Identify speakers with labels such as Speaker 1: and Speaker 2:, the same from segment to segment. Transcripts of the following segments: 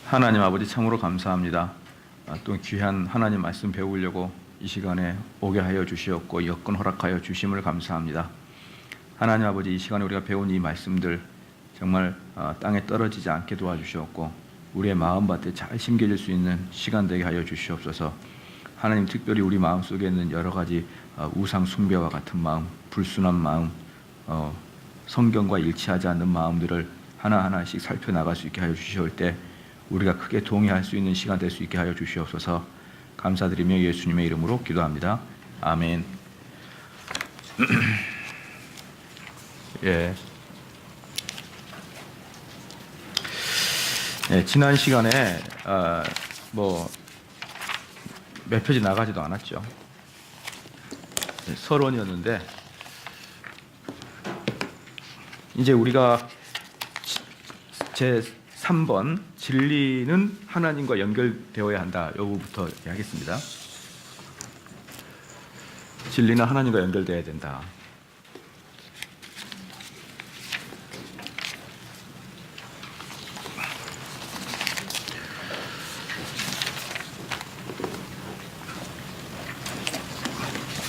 Speaker 1: 하나님 아버지 참으로 감사합니다. 또 귀한 하나님 말씀 배우려고 이 시간에 오게 하여 주시었고 여건 허락하여 주심을 감사합니다. 하나님 아버지, 이 시간에 우리가 배운 이 말씀들 정말 땅에 떨어지지 않게 도와주시었고 우리의 마음밭에 잘 심겨질 수 있는 시간 되게 하여 주시옵소서. 하나님, 특별히 우리 마음속에 있는 여러 가지 우상 숭배와 같은 마음, 불순한 마음, 성경과 일치하지 않는 마음들을 하나하나씩 살펴나갈 수 있게 하여 주시올 때 우리가 크게 동의할 수 있는 시간 될 수 있게 하여 주시옵소서. 감사드리며 예수님의 이름으로 기도합니다. 아멘. 예. 지난 시간에 몇 페이지 나가지도 않았죠. 서론이었는데 이제 우리가 제 3번 진리는 하나님과 연결되어야 한다. 요거부터 하겠습니다. 진리는 하나님과 연결되어야 된다.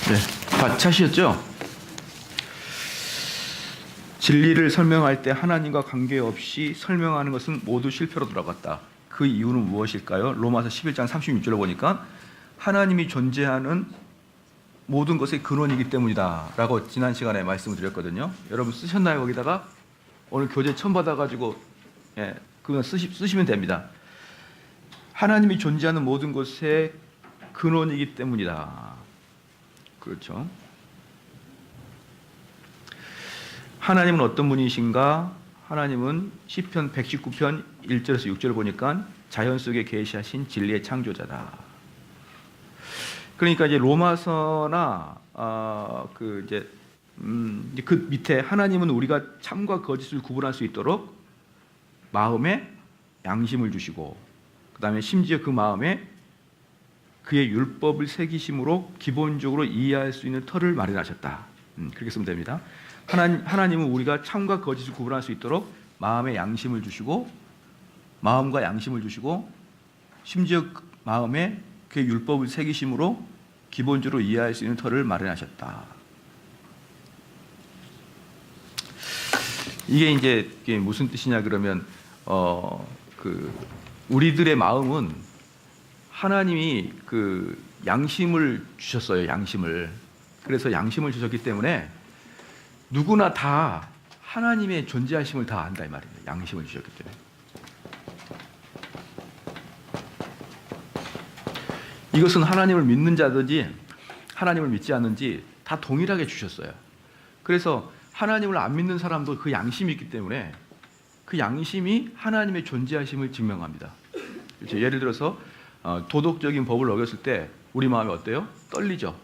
Speaker 1: 네, 찾으셨죠? 진리를 설명할 때 하나님과 관계없이 설명하는 것은 모두 실패로 돌아갔다. 그 이유는 무엇일까요? 로마서 11장 36절을 보니까 하나님이 존재하는 모든 것의 근원이기 때문이다 라고 지난 시간에 말씀을 드렸거든요. 여러분 쓰셨나요? 거기다가 오늘 교재 처음 받아가지고 그건 쓰시면 됩니다. 하나님이 존재하는 모든 것의 근원이기 때문이다. 그렇죠. 하나님은 어떤 분이신가? 하나님은 시편 119편 1절에서 6절을 보니까 자연 속에 계시하신 진리의 창조자다. 그러니까 이제 로마서나 그 밑에 하나님은 우리가 참과 거짓을 구분할 수 있도록 마음에 양심을 주시고, 그 다음에 심지어 그 마음에 그의 율법을 새기심으로 기본적으로 이해할 수 있는 터를 마련하셨다. 그렇게 쓰면 됩니다. 하나님은 우리가 참과 거짓을 구분할 수 있도록 마음에 양심을 주시고, 마음과 양심을 주시고, 심지어 마음에 그의 율법을 새기심으로 기본적으로 이해할 수 있는 터를 마련하셨다. 이게 무슨 뜻이냐 그러면 우리들의 마음은 하나님이 그 양심을 주셨어요. 양심을. 그래서 양심을 주셨기 때문에 누구나 다 하나님의 존재하심을 다 안다 이 말이에요. 양심을 주셨기 때문에. 이것은 하나님을 믿는 자든지 하나님을 믿지 않는지 다 동일하게 주셨어요. 그래서 하나님을 안 믿는 사람도 그 양심이 있기 때문에 그 양심이 하나님의 존재하심을 증명합니다. 그렇죠? 예를 들어서 도덕적인 법을 어겼을 때 우리 마음이 어때요? 떨리죠.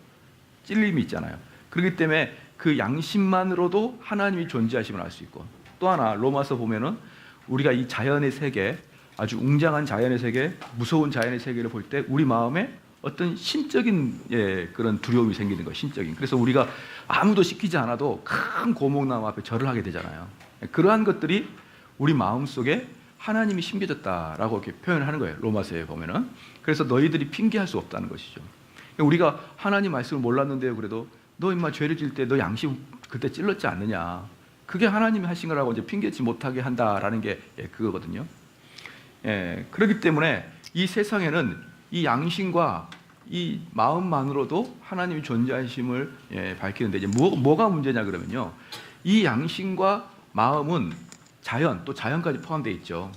Speaker 1: 찔림이 있잖아요. 그렇기 때문에 그 양심만으로도 하나님이 존재하심을 알 수 있고, 또 하나 로마서 보면은 우리가 이 자연의 세계, 아주 웅장한 자연의 세계, 무서운 자연의 세계를 볼 때 우리 마음에 어떤 신적인 그런 두려움이 생기는 거예요. 신적인. 그래서 우리가 아무도 시키지 않아도 큰 고목나무 앞에 절을 하게 되잖아요. 그러한 것들이 우리 마음속에 하나님이 심겨졌다라고 이렇게 표현을 하는 거예요. 로마서에 보면은. 그래서 너희들이 핑계할 수 없다는 것이죠. 우리가 하나님 말씀을 몰랐는데요. 그래도 너 임마 죄를 질 때 너 양심 그때 찔렀지 않느냐. 그게 하나님이 하신 거라고 이제 핑계치 못하게 한다라는 게 그거거든요. 그렇기 때문에 이 세상에는 이 양심과 이 마음만으로도 하나님이 존재하심을 밝히는데 이제 뭐가 문제냐 그러면요. 이 양심과 마음은 자연, 또 자연까지 포함되어 있죠.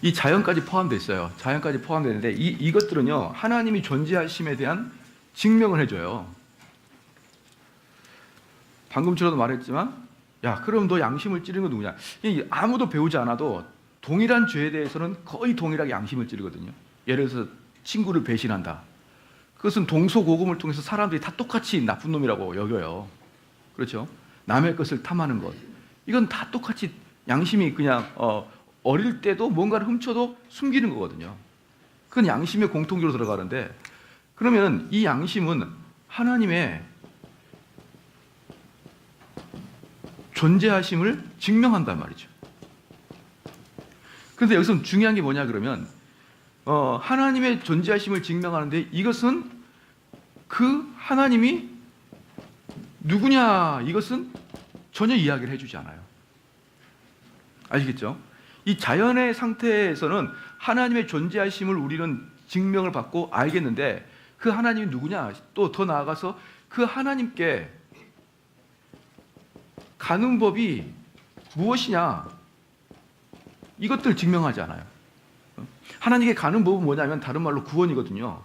Speaker 1: 이 자연까지 포함되어 있어요. 자연까지 포함되는데 이것들은요, 하나님이 존재하심에 대한 증명을 해줘요. 방금처럼도 말했지만, 야, 그럼 너 양심을 찌르는 건 누구냐? 아무도 배우지 않아도 동일한 죄에 대해서는 거의 동일하게 양심을 찌르거든요. 예를 들어서 친구를 배신한다. 그것은 동서고금을 통해서 사람들이 다 똑같이 나쁜 놈이라고 여겨요. 그렇죠? 남의 것을 탐하는 것. 이건 다 똑같이 양심이 그냥 어릴 때도 뭔가를 훔쳐도 숨기는 거거든요. 그건 양심의 공통적으로 들어가는데, 그러면 이 양심은 하나님의 존재하심을 증명한단 말이죠. 그런데 여기서 중요한 게 뭐냐 그러면 하나님의 존재하심을 증명하는데 이것은 그 하나님이 누구냐 이것은 전혀 이야기를 해주지 않아요. 아시겠죠? 이 자연의 상태에서는 하나님의 존재하심을 우리는 증명을 받고 알겠는데 그 하나님이 누구냐, 또 더 나아가서 그 하나님께 가는 법이 무엇이냐, 이것들 증명하지 않아요. 하나님께 가는 법은 뭐냐면 다른 말로 구원이거든요.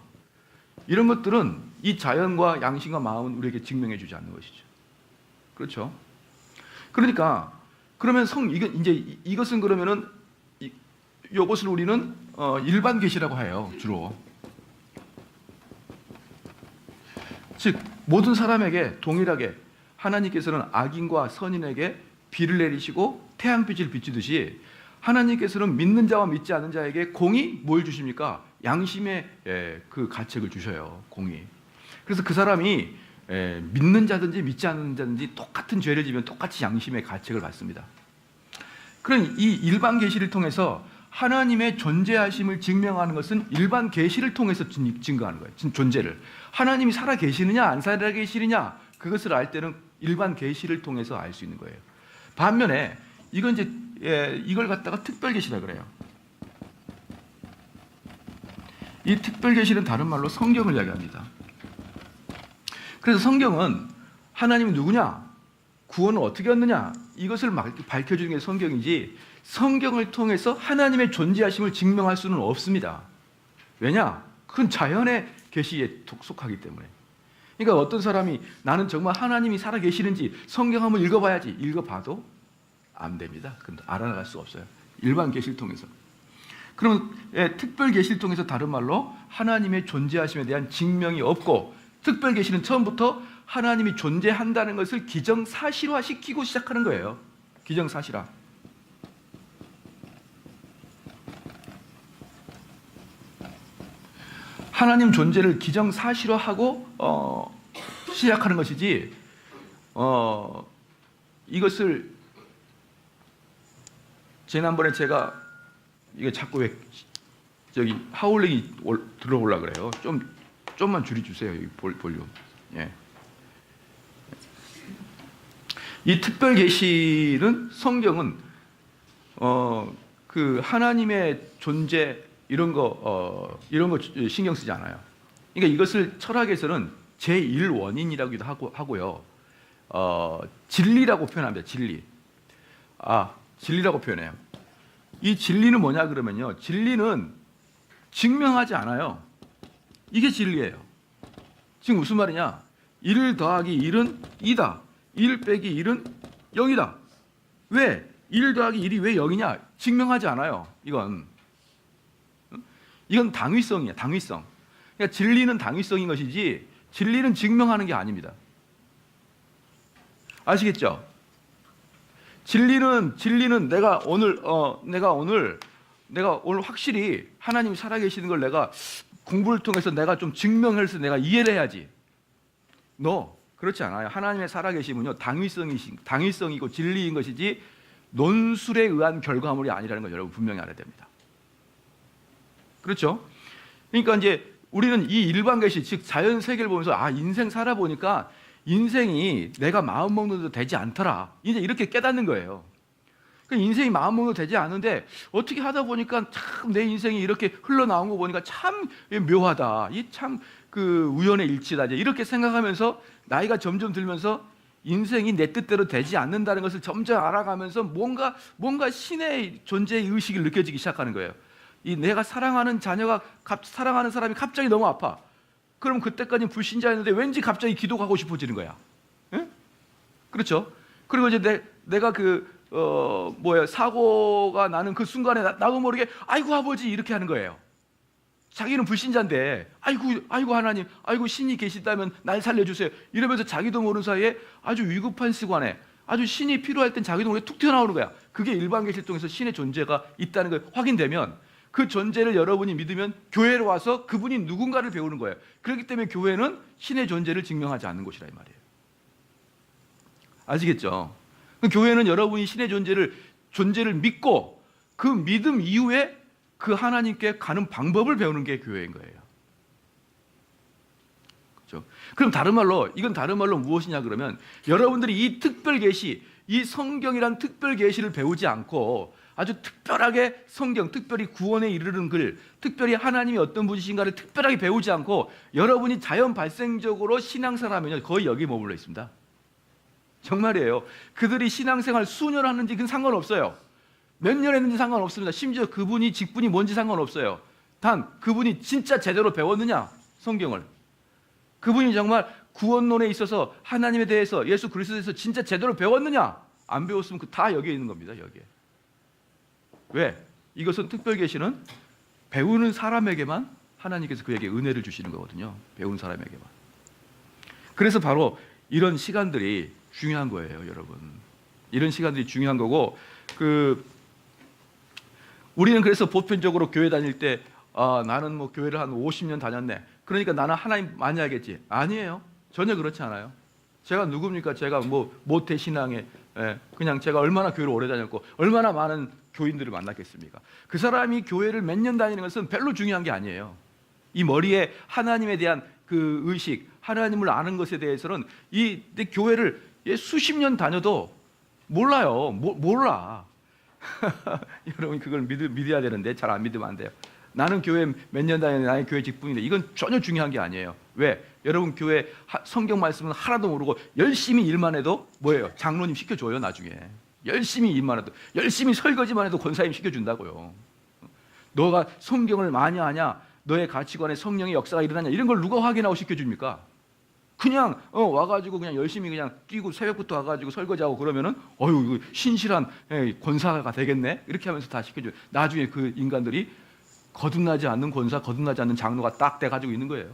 Speaker 1: 이런 것들은 이 자연과 양심과 마음은 우리에게 증명해 주지 않는 것이죠. 그렇죠? 그러니까 그러면 이것은 그러면은 이것을 우리는 일반 계시라고 해요. 주로. 즉 모든 사람에게 동일하게 하나님께서는 악인과 선인에게 비를 내리시고 태양빛을 비추듯이 하나님께서는 믿는 자와 믿지 않는 자에게 공의 뭘 주십니까? 양심의 그 가책을 주셔요. 공의. 그래서 그 사람이 믿는 자든지 믿지 않는 자든지 똑같은 죄를 지면 똑같이 양심의 가책을 받습니다. 그럼 이 일반 계시를 통해서 하나님의 존재하심을 증명하는 것은 일반 계시를 통해서 증거하는 거예요. 존재를. 하나님이 살아 계시느냐 안 살아 계시느냐 그것을 알 때는 일반 계시를 통해서 알 수 있는 거예요. 반면에 이건 이제 이걸 갖다가 특별 계시라 그래요. 이 특별 계시는 다른 말로 성경을 이야기합니다. 그래서 성경은 하나님이 누구냐, 구원을 어떻게 얻느냐 이것을 밝혀주는 게 성경이지 성경을 통해서 하나님의 존재하심을 증명할 수는 없습니다. 왜냐? 그건 자연의 계시에 속하기 때문에. 그러니까 어떤 사람이 나는 정말 하나님이 살아 계시는지 성경 한번 읽어봐야지. 읽어봐도 안 됩니다. 그건 알아나갈 수 없어요. 일반 계시를 통해서. 그러면 특별 계시를 통해서 다른 말로 하나님의 존재하심에 대한 증명이 없고 특별 계시는 처음부터 하나님이 존재한다는 것을 기정사실화시키고 시작하는 거예요. 기정사실화. 하나님 존재를 기정사실화하고 시작하는 것이지 이것을 지난번에 제가 이게 자꾸 왜 저기 하울링이 들어오려고 그래요. 좀만 줄여주세요. 여기 볼륨. 예. 이 특별 계시는 성경은 그 하나님의 존재 이런 거 신경 쓰지 않아요. 그러니까 이것을 철학에서는 제1원인이라고도 하고요. 진리라고 표현합니다. 진리. 진리라고 표현해요. 이 진리는 뭐냐 그러면요. 진리는 증명하지 않아요. 이게 진리예요. 지금 무슨 말이냐? 1 더하기 1은 2다. 1 빼기 1은 0이다. 왜? 1 더하기 1이 왜 0이냐? 증명하지 않아요. 이건 당위성이에요. 당위성. 그러니까 진리는 당위성인 것이지 진리는 증명하는 게 아닙니다. 아시겠죠? 진리는 내가 오늘 확실히 하나님이 살아계시는 걸 내가 공부를 통해서 내가 좀 증명해서 내가 이해를 해야지. 그렇지 않아요. 하나님의 살아계심은요 당위성이고 진리인 것이지 논술에 의한 결과물이 아니라는 걸 여러분 분명히 알아야 됩니다. 그렇죠? 그러니까 이제 우리는 이 일반 계시, 즉 자연 세계를 보면서 인생 살아보니까 인생이 내가 마음 먹는 대로 되지 않더라. 이제 이렇게 깨닫는 거예요. 그러니까 인생이 마음 먹는 대로 되지 않는데 어떻게 하다 보니까 참 내 인생이 이렇게 흘러나온 거 보니까 참 묘하다. 이 참 그 우연의 일치다. 이제 이렇게 생각하면서 나이가 점점 들면서 인생이 내 뜻대로 되지 않는다는 것을 점점 알아가면서 뭔가 신의 존재의 의식을 느껴지기 시작하는 거예요. 내가 사랑하는 자녀가 사랑하는 사람이 갑자기 너무 아파. 그럼 그때까지는 불신자였는데 왠지 갑자기 기도하고 싶어지는 거야. 응? 그렇죠? 그리고 이제 내가 사고가 나는 그 순간에 나도 모르게 아이고 아버지 이렇게 하는 거예요. 자기는 불신자인데 아이고 하나님, 아이고 신이 계시다면 날 살려주세요. 이러면서 자기도 모르는 사이에 아주 위급한 시간에 아주 신이 필요할 땐 자기도 모르게 툭 튀어나오는 거야. 그게 일반 계시를 통해서 신의 존재가 있다는 걸 확인되면 그 존재를 여러분이 믿으면 교회로 와서 그분이 누군가를 배우는 거예요. 그렇기 때문에 교회는 신의 존재를 증명하지 않는 곳이라 이 말이에요. 아시겠죠? 교회는 여러분이 신의 존재를 믿고 그 믿음 이후에 그 하나님께 가는 방법을 배우는 게 교회인 거예요. 그렇죠? 그럼 이건 다른 말로 무엇이냐 그러면 여러분들이 이 특별 계시, 이 성경이란 특별 계시를 배우지 않고 아주 특별하게 성경, 특별히 구원에 이르는 글, 특별히 하나님이 어떤 분이신가를 특별하게 배우지 않고 여러분이 자연 발생적으로 신앙생활하면 거의 여기 머물러 있습니다. 정말이에요. 그들이 신앙생활 수년 하는지 그건 상관없어요. 몇 년 했는지 상관없습니다. 심지어 그분이 직분이 뭔지 상관없어요. 단 그분이 진짜 제대로 배웠느냐 성경을, 그분이 정말 구원론에 있어서 하나님에 대해서 예수 그리스도에 대해서 진짜 제대로 배웠느냐, 안 배웠으면 다 여기에 있는 겁니다. 여기에. 왜? 이것은 특별 계시는 배우는 사람에게만 하나님께서 그에게 은혜를 주시는 거거든요. 배우는 사람에게만. 그래서 바로 이런 시간들이 중요한 거예요, 여러분. 이런 시간들이 중요한 거고, 우리는 그래서 보편적으로 교회 다닐 때 나는 뭐 교회를 한 50년 다녔네, 그러니까 나는 하나님 많이 알겠지. 아니에요. 전혀 그렇지 않아요. 제가 누굽니까? 제가 뭐 모태 신앙에 그냥 제가 얼마나 교회를 오래 다녔고 얼마나 많은 교인들을 만났겠습니까? 그 사람이 교회를 몇 년 다니는 것은 별로 중요한 게 아니에요. 이 머리에 하나님에 대한 그 의식, 하나님을 아는 것에 대해서는 내 교회를 수십 년 다녀도 몰라요. 몰라. 여러분 그걸 믿어야 되는데 잘 안 믿으면 안 돼요. 나는 교회 몇 년 다녔는데 나의 교회 직분인데 이건 전혀 중요한 게 아니에요. 왜? 여러분 교회 성경 말씀은 하나도 모르고 열심히 일만 해도 뭐예요? 장로님 시켜줘요. 나중에 열심히 일만 해도, 열심히 설거지만 해도 권사님 시켜준다고요. 너가 성경을 많이 아냐, 너의 가치관에 성령의 역사가 일어나냐, 이런 걸 누가 확인하고 시켜줍니까? 그냥 와가지고 그냥 열심히 그냥 뛰고 새벽부터 와가지고 설거지하고 그러면은 이거 신실한 권사가 되겠네, 이렇게 하면서 다 시켜줘요. 나중에 그 인간들이 거듭나지 않는 권사, 거듭나지 않는 장로가 딱 돼가지고 있는 거예요.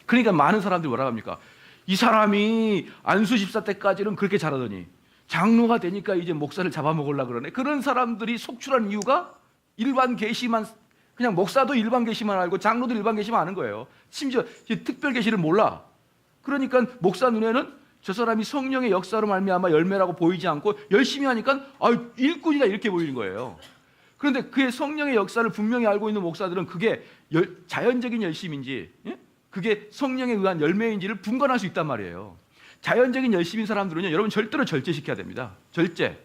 Speaker 1: 그러니까 많은 사람들이 뭐라고 합니까? 이 사람이 안수 집사 때까지는 그렇게 잘하더니 장로가 되니까 이제 목사를 잡아먹으려고 그러네. 그런 사람들이 속출한 이유가 일반 계시만, 그냥 목사도 일반 계시만 알고 장로도 일반 계시만 아는 거예요. 심지어 특별 계시를 몰라. 그러니까 목사 눈에는 저 사람이 성령의 역사로 말미암아 열매라고 보이지 않고 열심히 하니까 일꾼이다 이렇게 보이는 거예요. 그런데 그의 성령의 역사를 분명히 알고 있는 목사들은 그게 자연적인 열심인지 그게 성령에 의한 열매인지를 분간할 수 있단 말이에요. 자연적인 열심인 사람들은요, 여러분 절대로 절제시켜야 됩니다. 절제.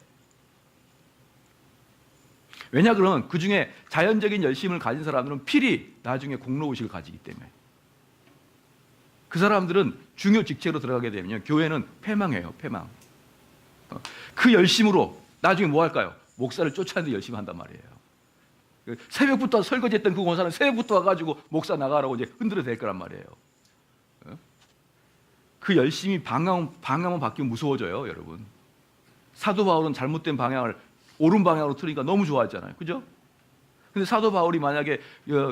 Speaker 1: 왜냐 그러면 그 중에 자연적인 열심을 가진 사람들은 필히 나중에 공로의식을 가지기 때문에. 그 사람들은 중요 직책으로 들어가게 되면 교회는 패망해요. 패망. 그 열심으로 나중에 뭐 할까요? 목사를 쫓아내는 데 열심히 한단 말이에요. 새벽부터 설거지했던 그 권사는 새벽부터 와가지고 목사 나가라고 이제 흔들어 댈 거란 말이에요. 그 열심히 방향만 바뀌면 무서워져요, 여러분. 사도 바울은 잘못된 방향을 옳은 방향으로 틀으니까 너무 좋아했잖아요, 그죠? 근데 사도 바울이 만약에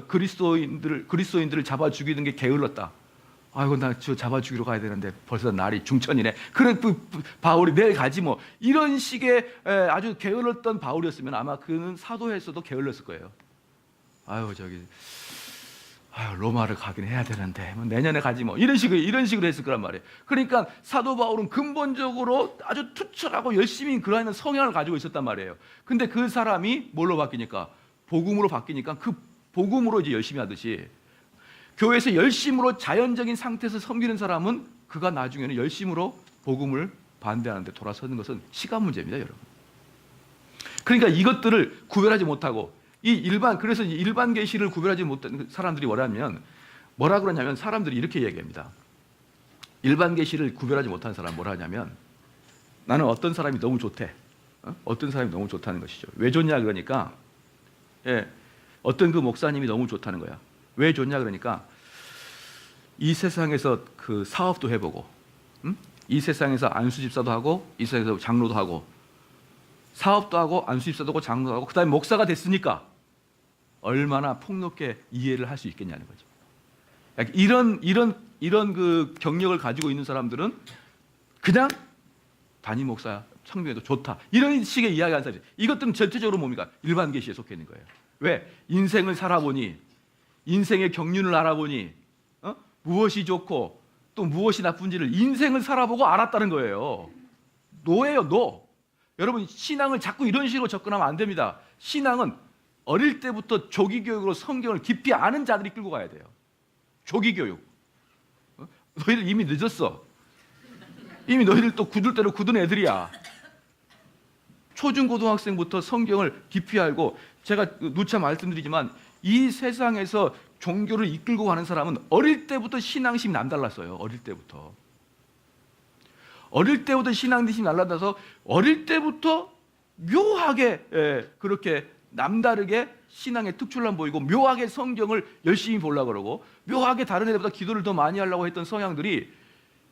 Speaker 1: 그리스도인들을 잡아 죽이는 게 게을렀다. 아이고 나 저 잡아 죽이러 가야 되는데 벌써 날이 중천이네. 그래 바울이 내일 가지 뭐, 이런 식의 아주 게을렀던 바울이었으면 아마 그는 사도에서도 게을렀을 거예요. 로마를 가긴 해야 되는데 내년에 가지 뭐, 이런 식으로 했을 거란 말이에요. 그러니까 사도 바울은 근본적으로 아주 투철하고 열심히 그러한 성향을 가지고 있었단 말이에요. 근데 그 사람이 뭘로 바뀌니까? 복음으로 바뀌니까 그 복음으로 이제 열심히 하듯이 교회에서 열심으로 자연적인 상태에서 섬기는 사람은 그가 나중에는 열심으로 복음을 반대하는 데 돌아서는 것은 시간 문제입니다, 여러분. 그러니까 이것들을 구별하지 못하고 그래서 일반 계시를 구별하지 못하는 사람들이 뭐라 그러냐면 사람들이 이렇게 얘기합니다. 일반 계시를 구별하지 못하는 사람은 뭐라 하냐면 나는 어떤 사람이 너무 좋대. 어떤 사람이 너무 좋다는 것이죠. 왜 좋냐 그러니까 어떤 그 목사님이 너무 좋다는 거야. 왜 좋냐 그러니까 이 세상에서 그 사업도 해보고 이 세상에서 안수집사도 하고 이 세상에서 장로도 하고 사업도 하고 안수집사도 하고 장로도 하고 그 다음에 목사가 됐으니까 얼마나 폭넓게 이해를 할 수 있겠냐는 거죠. 이런 그 경력을 가지고 있는 사람들은 그냥 담임 목사 청교회도 좋다, 이런 식의 이야기하는 사람들, 이것들은 전체적으로 뭡니까? 일반 계시에 속해 있는 거예요. 왜? 인생을 살아보니, 인생의 경륜을 알아보니 무엇이 좋고 또 무엇이 나쁜지를 인생을 살아보고 알았다는 거예요. 노예요, 노. 여러분, 신앙을 자꾸 이런 식으로 접근하면 안 됩니다. 신앙은 어릴 때부터 조기 교육으로 성경을 깊이 아는 자들이 끌고 가야 돼요. 조기 교육. 너희들 이미 늦었어. 이미 너희들 또 굳을 대로 굳은 애들이야. 초중고등학생부터 성경을 깊이 알고, 제가 누차 말씀드리지만 이 세상에서 종교를 이끌고 가는 사람은 어릴 때부터 신앙심이 남달랐어요. 어릴 때부터 신앙심이 남달라서 어릴 때부터 묘하게 그렇게 남다르게 신앙의 특출난 보이고, 묘하게 성경을 열심히 보려고 그러고, 묘하게 다른 애들보다 기도를 더 많이 하려고 했던 성향들이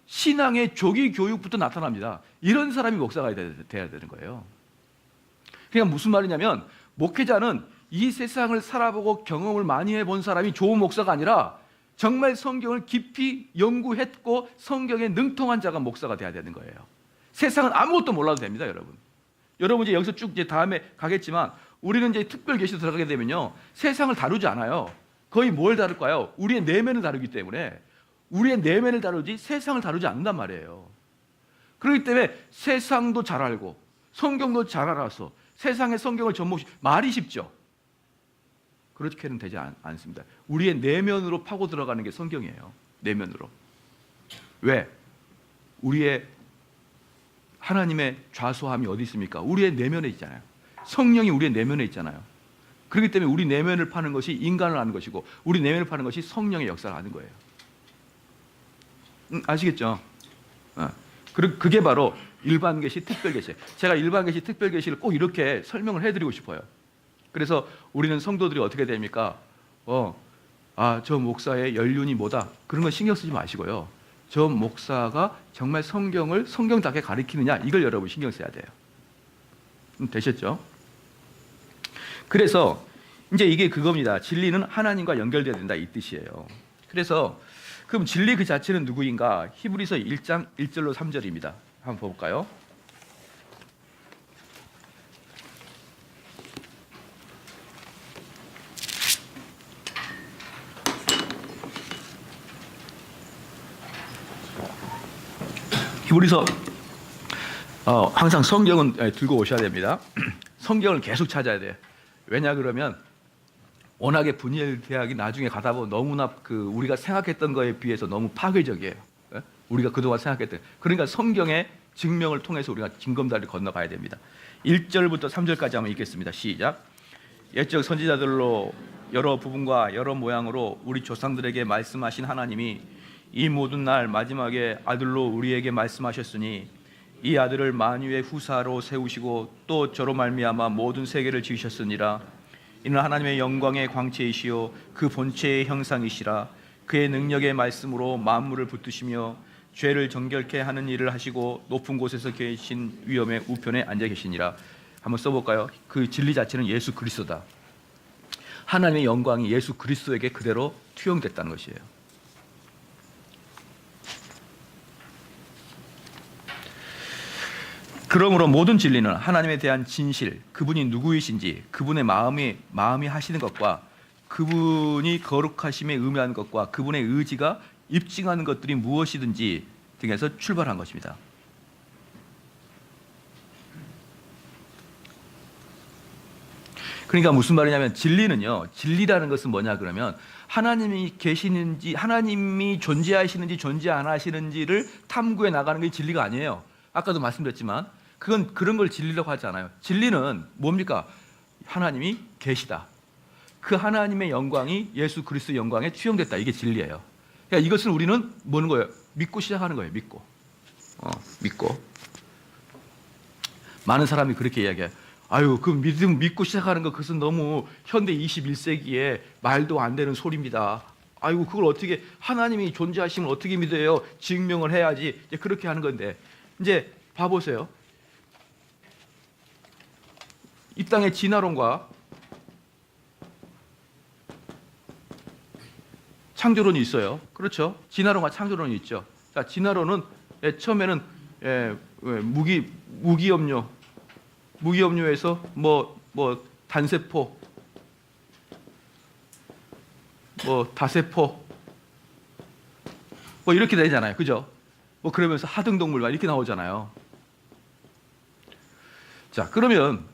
Speaker 1: 신앙의 조기 교육부터 나타납니다. 이런 사람이 목사가 돼야 되는 거예요. 그러니까 무슨 말이냐면, 목회자는 이 세상을 살아보고 경험을 많이 해본 사람이 좋은 목사가 아니라 정말 성경을 깊이 연구했고 성경에 능통한 자가 목사가 돼야 되는 거예요. 세상은 아무것도 몰라도 됩니다, 여러분. 여러분 이제 여기서 쭉 이제 다음에 가겠지만, 우리는 이제 특별 계시로 들어가게 되면요, 세상을 다루지 않아요. 거의 뭘 다룰까요? 우리의 내면을 다루기 때문에, 우리의 내면을 다루지 세상을 다루지 않는단 말이에요. 그렇기 때문에 세상도 잘 알고 성경도 잘 알아서 세상의 성경을 접목시, 말이 쉽죠. 그렇게는 되지 않습니다. 우리의 내면으로 파고 들어가는 게 성경이에요. 내면으로. 왜? 우리의 하나님의 좌소함이 어디 있습니까? 우리의 내면에 있잖아요. 성령이 우리의 내면에 있잖아요. 그렇기 때문에 우리 내면을 파는 것이 인간을 아는 것이고, 우리 내면을 파는 것이 성령의 역사를 아는 거예요. 아시겠죠? 그게 바로 일반 계시, 특별 계시. 제가 일반 계시, 특별 계시를 꼭 이렇게 설명을 해드리고 싶어요. 그래서 우리는 성도들이 어떻게 됩니까? 저 목사의 연륜이 뭐다, 그런 거 신경 쓰지 마시고요. 저 목사가 정말 성경을 성경답게 가르치느냐, 이걸 여러분 신경 써야 돼요. 되셨죠? 그래서 이제 이게 그겁니다. 진리는 하나님과 연결되어야 된다, 이 뜻이에요. 그래서 그럼 진리 그 자체는 누구인가? 히브리서 1장 1절로 3절입니다. 한번 볼까요? 히브리서 항상 성경은 들고 오셔야 됩니다. 성경을 계속 찾아야 돼요. 왜냐 그러면 워낙에 분열 대학이 나중에 가다 보면 너무나 우리가 생각했던 거에 비해서 너무 파괴적이에요. 우리가 그동안 생각했던. 그러니까 성경의 증명을 통해서 우리가 징검다리를 건너가야 됩니다. 1절부터 3절까지 한번 읽겠습니다. 시작. 옛적 선지자들로 여러 부분과 여러 모양으로 우리 조상들에게 말씀하신 하나님이 이 모든 날 마지막에 아들로 우리에게 말씀하셨으니, 이 아들을 만유의 후사로 세우시고 또 저로 말미암아 모든 세계를 지으셨으니라. 이는 하나님의 영광의 광채이시요 그 본체의 형상이시라. 그의 능력의 말씀으로 만물을 붙드시며 죄를 정결케 하는 일을 하시고 높은 곳에서 계신 위엄의 우편에 앉아 계시니라. 한번 써볼까요? 그 진리 자체는 예수 그리스도다. 하나님의 영광이 예수 그리스도에게 그대로 투영됐다는 것이에요. 그러므로 모든 진리는 하나님에 대한 진실, 그분이 누구이신지, 그분의 마음이 하시는 것과 그분이 거룩하심에 의미하는 것과 그분의 의지가 입증하는 것들이 무엇이든지 등에서 출발한 것입니다. 그러니까 무슨 말이냐면, 진리는요, 진리라는 것은 뭐냐 그러면 하나님이 계시는지, 하나님이 존재하시는지 존재 안 하시는지를 탐구해 나가는 게 진리가 아니에요. 아까도 말씀드렸지만 그건 그런 걸 진리라고 하지 않아요. 진리는 뭡니까? 하나님이 계시다. 그 하나님의 영광이 예수 그리스도의 영광에 투영됐다. 이게 진리예요. 그러니까 이것을 우리는 뭐는 거예요? 믿고 시작하는 거예요. 믿고. 많은 사람이 그렇게 이야기해요. 그 믿음 믿고 시작하는 거, 그것은 너무 현대 21세기에 말도 안 되는 소리입니다. 그걸 어떻게, 하나님이 존재하심을 어떻게 믿어요? 증명을 해야지. 이제 그렇게 하는 건데, 이제 봐보세요. 이 땅의 진화론과 창조론이 있어요. 그렇죠? 진화론과 창조론이 있죠. 자, 진화론은 처음에는 무기염료에서 단세포, 다세포, 이렇게 되잖아요. 그죠? 그러면서 하등동물 이렇게 나오잖아요. 자, 그러면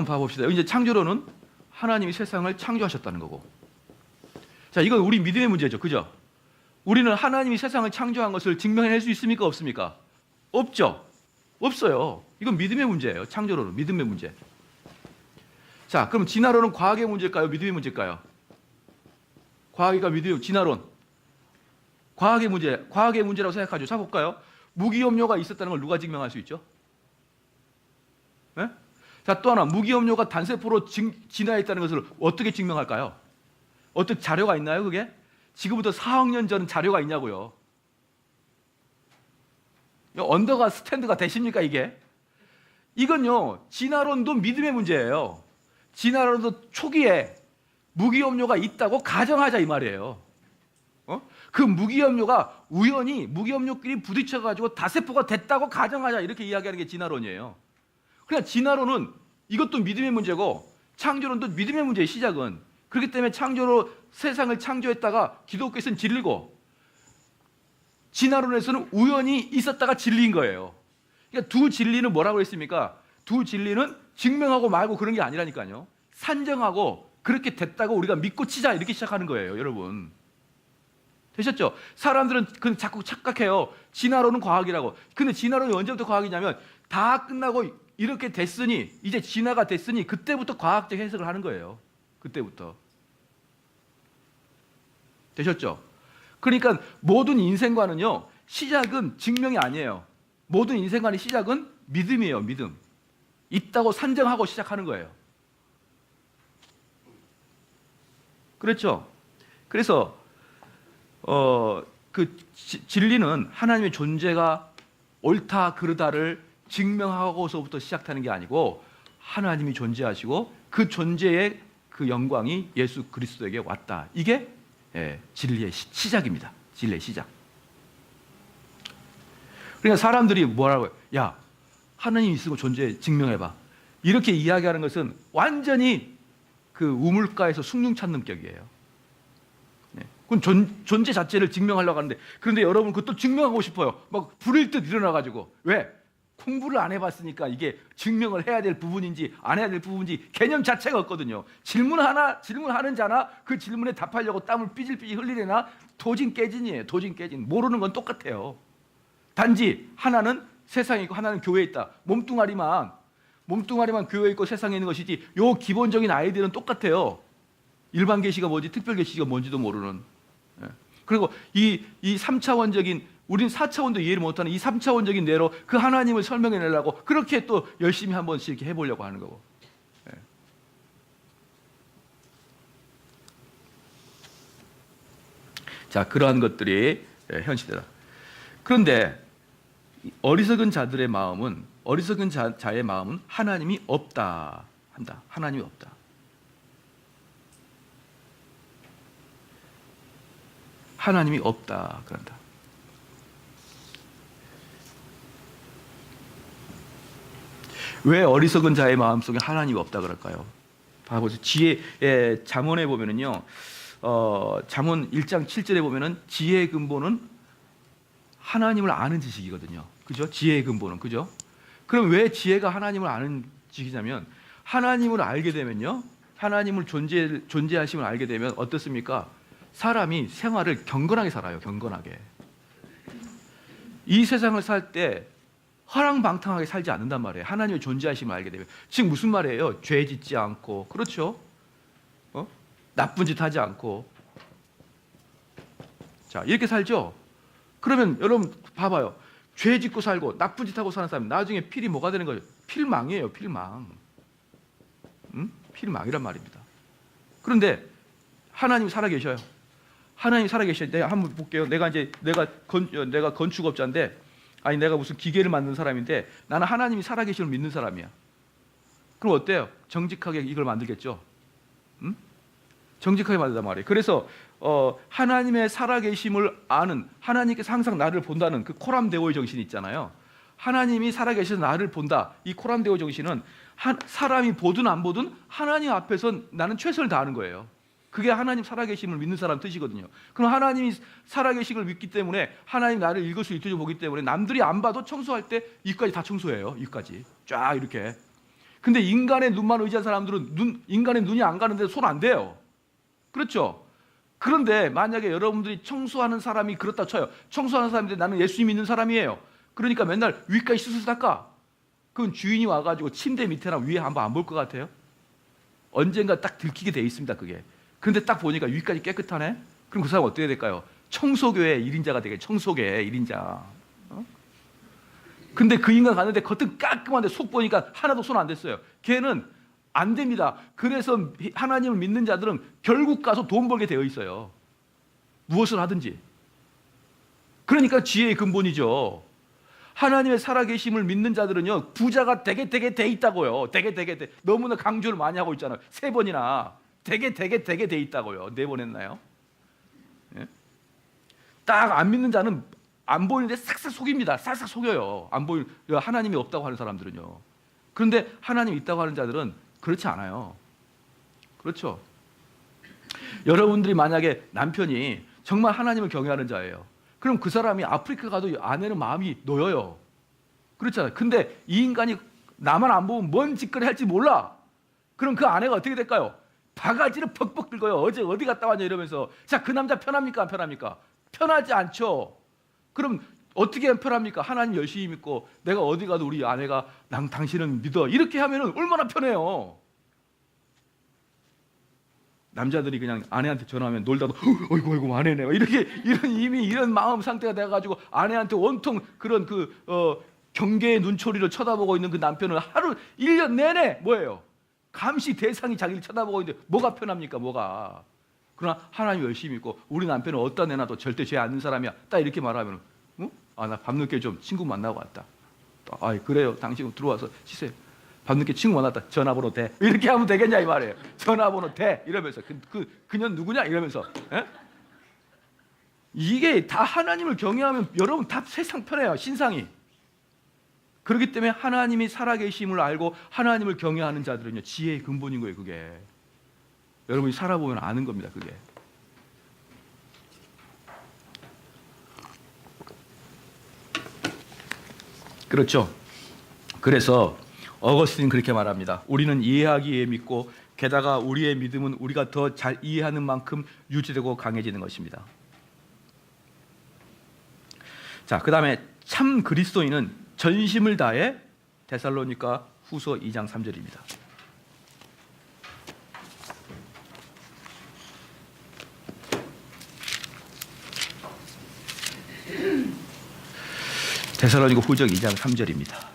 Speaker 1: 봐봅시다. 이제 창조론은 하나님이 세상을 창조하셨다는 거고. 자, 이건 우리 믿음의 문제죠. 그죠? 우리는 하나님이 세상을 창조한 것을 증명해낼 수 있습니까? 없습니까? 없죠. 없어요. 이건 믿음의 문제예요. 창조론은 믿음의 문제. 자, 그럼 진화론은 과학의 문제일까요? 믿음의 문제일까요? 과학이가 믿음, 진화론. 과학의 문제라고 생각하죠. 자, 볼까요? 무기염료가 있었다는 걸 누가 증명할 수 있죠? 네? 자, 또 하나, 무기염료가 단세포로 진화했다는 것을 어떻게 증명할까요? 어떻게 자료가 있나요, 그게? 지금부터 4억 년 전 자료가 있냐고요. 언더가 스탠드가 되십니까, 이게? 이건요, 진화론도 믿음의 문제예요. 진화론도 초기에 무기염료가 있다고 가정하자 이 말이에요. 그 무기염료가 우연히 무기염료끼리 부딪혀가지고 다세포가 됐다고 가정하자 이렇게 이야기하는 게 진화론이에요. 그러니까 진화론은 이것도 믿음의 문제고 창조론도 믿음의 문제의 시작은. 그렇기 때문에 창조로 세상을 창조했다가 기독교에서는 진리고 진화론에서는 우연히 있었다가 진리인 거예요. 그러니까 두 진리는 뭐라고 했습니까? 두 진리는 증명하고 말고 그런 게 아니라니까요. 산정하고 그렇게 됐다고 우리가 믿고 치자 이렇게 시작하는 거예요, 여러분. 되셨죠? 사람들은 자꾸 착각해요. 진화론은 과학이라고. 근데 진화론이 언제부터 과학이냐면 다 끝나고 이렇게 됐으니, 이제 진화가 됐으니 그때부터 과학적 해석을 하는 거예요. 그때부터. 되셨죠? 그러니까 모든 인생관은요, 시작은 증명이 아니에요. 모든 인생관의 시작은 믿음이에요, 믿음. 있다고 산정하고 시작하는 거예요. 그렇죠? 그래서 진리는 하나님의 존재가 옳다 그르다를 증명하고서부터 시작하는 게 아니고 하나님이 존재하시고 그 존재의 그 영광이 예수 그리스도에게 왔다. 이게 진리의 시작입니다. 진리의 시작. 그러니까 사람들이 뭐라고 해요? 야, 하나님 있으면 존재 증명해봐. 이렇게 이야기하는 것은 완전히 그 우물가에서 숭늉 찾는 격이에요. 그건 존재 자체를 증명하려고 하는데, 그런데 여러분 그것도 증명하고 싶어요. 막 불일 듯 일어나가지고. 왜? 공부를 안 해봤으니까 이게 증명을 해야 될 부분인지 안 해야 될 부분인지 개념 자체가 없거든요. 질문하는 자나 그 질문에 답하려고 땀을 삐질삐질 흘리려나 도진 깨진이에요. 도진 깨진. 모르는 건 똑같아요. 단지 하나는 세상에 있고 하나는 교회에 있다. 몸뚱아리만 교회에 있고 세상에 있는 것이지 요 기본적인 아이디어는 똑같아요. 일반 계시가 뭔지 특별 계시가 뭔지도 모르는. 그리고 이 3차원적인, 우린 4차원도 이해를 못하는 이 3차원적인 뇌로 그 하나님을 설명해내려고 그렇게 또 열심히 한 번씩 이렇게 해보려고 하는 거고. 자, 그러한 것들이 현실이다. 그런데 어리석은 자의 마음은 하나님이 없다 한다. 하나님이 없다. 하나님이 없다 그런다. 왜 어리석은 자의 마음속에 하나님이 없다 그럴까요? 봐보세요. 지혜 잠언에 보면은요, 잠언 1장 7절에 보면은 지혜의 근본은 하나님을 아는 지식이거든요. 그죠? 지혜의 근본은. 그죠? 그럼 왜 지혜가 하나님을 아는 지식이냐면, 하나님을 알게 되면요, 하나님을 존재하심을 알게 되면 어떻습니까? 사람이 생활을 경건하게 살아요. 경건하게. 이 세상을 살 때 허랑방탕하게 살지 않는단 말이에요. 하나님의 존재하심을 알게 되면. 지금 무슨 말이에요? 죄 짓지 않고, 그렇죠? 나쁜 짓 하지 않고. 자, 이렇게 살죠? 그러면 여러분 봐봐요. 죄 짓고 살고 나쁜 짓 하고 사는 사람 나중에 필이 뭐가 되는 거죠? 필망이에요. 필망. 필망이란 말입니다. 그런데 하나님이 살아계셔요. 하나님이 살아계셔요. 내가 한번 볼게요. 내가 건축업자인데, 아니 내가 무슨 기계를 만드는 사람인데 나는 하나님이 살아계심을 믿는 사람이야. 그럼 어때요? 정직하게 이걸 만들겠죠? 정직하게 만든단 말이에요. 그래서 하나님의 살아계심을 아는, 하나님께서 항상 나를 본다는 그 코람데오의 정신이 있잖아요. 하나님이 살아계셔서 나를 본다. 이 코람데오 정신은 사람이 보든 안 보든 하나님 앞에서 나는 최선을 다하는 거예요. 그게 하나님 살아계심을 믿는 사람 뜻이거든요. 그럼 하나님이 살아계심을 믿기 때문에 하나님 나를 읽을 수 있도록 보기 때문에 남들이 안 봐도 청소할 때 입까지 다 청소해요. 입까지 쫙 이렇게. 근데 인간의 눈만 의지한 사람들은 인간의 눈이 안 가는데 손 안 대요. 그렇죠? 그런데 만약에 여러분들이 청소하는 사람이 그렇다 쳐요. 청소하는 사람인데 나는 예수님 믿는 사람이에요. 그러니까 맨날 위까지 씻어서 닦아. 그럼 주인이 와가지고 침대 밑에나 위에 한번 안 볼 것 같아요? 언젠가 딱 들키게 돼 있습니다, 그게. 그런데 딱 보니까 위까지 깨끗하네? 그럼 그 사람 어떻게 될까요? 청소교의 1인자가 되겠죠. 청소교의 1인자. 근데 그 인간 갔는데 겉은 깔끔한데 속 보니까 하나도 손 안 댔어요. 걔는 안 됩니다. 그래서 하나님을 믿는 자들은 결국 가서 돈 벌게 되어 있어요. 무엇을 하든지. 그러니까 지혜의 근본이죠. 하나님의 살아계심을 믿는 자들은요, 부자가 되게 돼 있다고요. 되게 너무나 강조를 많이 하고 있잖아요. 3번이나 되게 돼 있다고요. 4번 했나요? 예? 딱 안 믿는 자는 안 보이는데 싹싹 속입니다. 싹싹 속여요. 안 보일 하나님이 없다고 하는 사람들은요. 그런데 하나님 있다고 하는 자들은 그렇지 않아요. 그렇죠? 여러분들이 만약에 남편이 정말 하나님을 경외하는 자예요. 그럼 그 사람이 아프리카 가도 아내는 마음이 놓여요. 그렇잖아요. 근데 이 인간이 나만 안 보면 뭔 짓거리 할지 몰라. 그럼 그 아내가 어떻게 될까요? 바가지를 벅벅 들고요. 어제 어디 갔다 왔냐 이러면서. 자, 그 남자 편합니까? 안 편합니까? 편하지 않죠. 그럼 어떻게 하면 편합니까? 하나님 열심히 믿고 내가 어디 가도 우리 아내가 당신은 믿어. 이렇게 하면 얼마나 편해요. 남자들이 그냥 아내한테 전화하면 놀다도 어이구 아내네 이렇게 이미 이런 마음 상태가 돼가지고 아내한테 온통 그런 경계의 눈초리를 쳐다보고 있는 그 남편은 하루 1년 내내 뭐예요? 감시 대상이 자기를 쳐다보고 있는데 뭐가 편합니까? 뭐가? 그러나 하나님 열심히 믿고 우리 남편은 어디다 내놔도 절대 죄 않는 사람이야. 딱 이렇게 말하면 나 밤늦게 좀 친구 만나고 왔다. 아 그래요. 당신 들어와서 씻어요. 밤늦게 친구 만났다. 전화번호 대. 이렇게 하면 되겠냐 이 말이에요. 전화번호 대. 이러면서 그년 누구냐 이러면서. 에? 이게 다 하나님을 경외하면 여러분 다 세상 편해요. 신상이. 그렇기 때문에 하나님이 살아계심을 알고 하나님을 경외하는 자들은요 지혜의 근본인 거예요. 그게. 여러분이 살아보면 아는 겁니다. 그게. 그렇죠. 그래서 어거스틴은 그렇게 말합니다. 우리는 이해하기 위해 믿고 게다가 우리의 믿음은 우리가 더 잘 이해하는 만큼 유지되고 강해지는 것입니다. 자, 그 다음에 참 그리스도인은 전심을 다해 데살로니가 후서 2장 3절입니다. 데살로니가 후서 2장 3절입니다.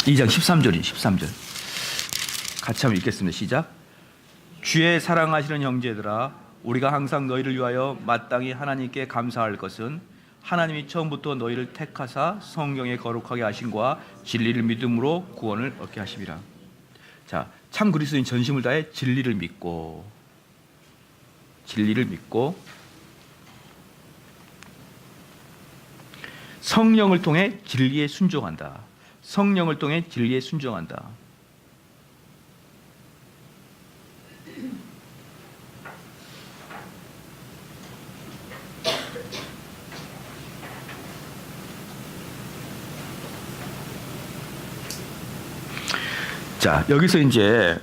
Speaker 1: 2장 13절 같이 한번 읽겠습니다. 시작. 주의 사랑하시는 형제들아 우리가 항상 너희를 위하여 마땅히 하나님께 감사할 것은 하나님이 처음부터 너희를 택하사 성경에 거룩하게 하신과 진리를 믿음으로 구원을 얻게 하심이라. 자, 참 그리스도인 전심을 다해 진리를 믿고 성령을 통해 진리에 순종한다. 성령을 통해 진리에 순종한다. 자, 여기서 이제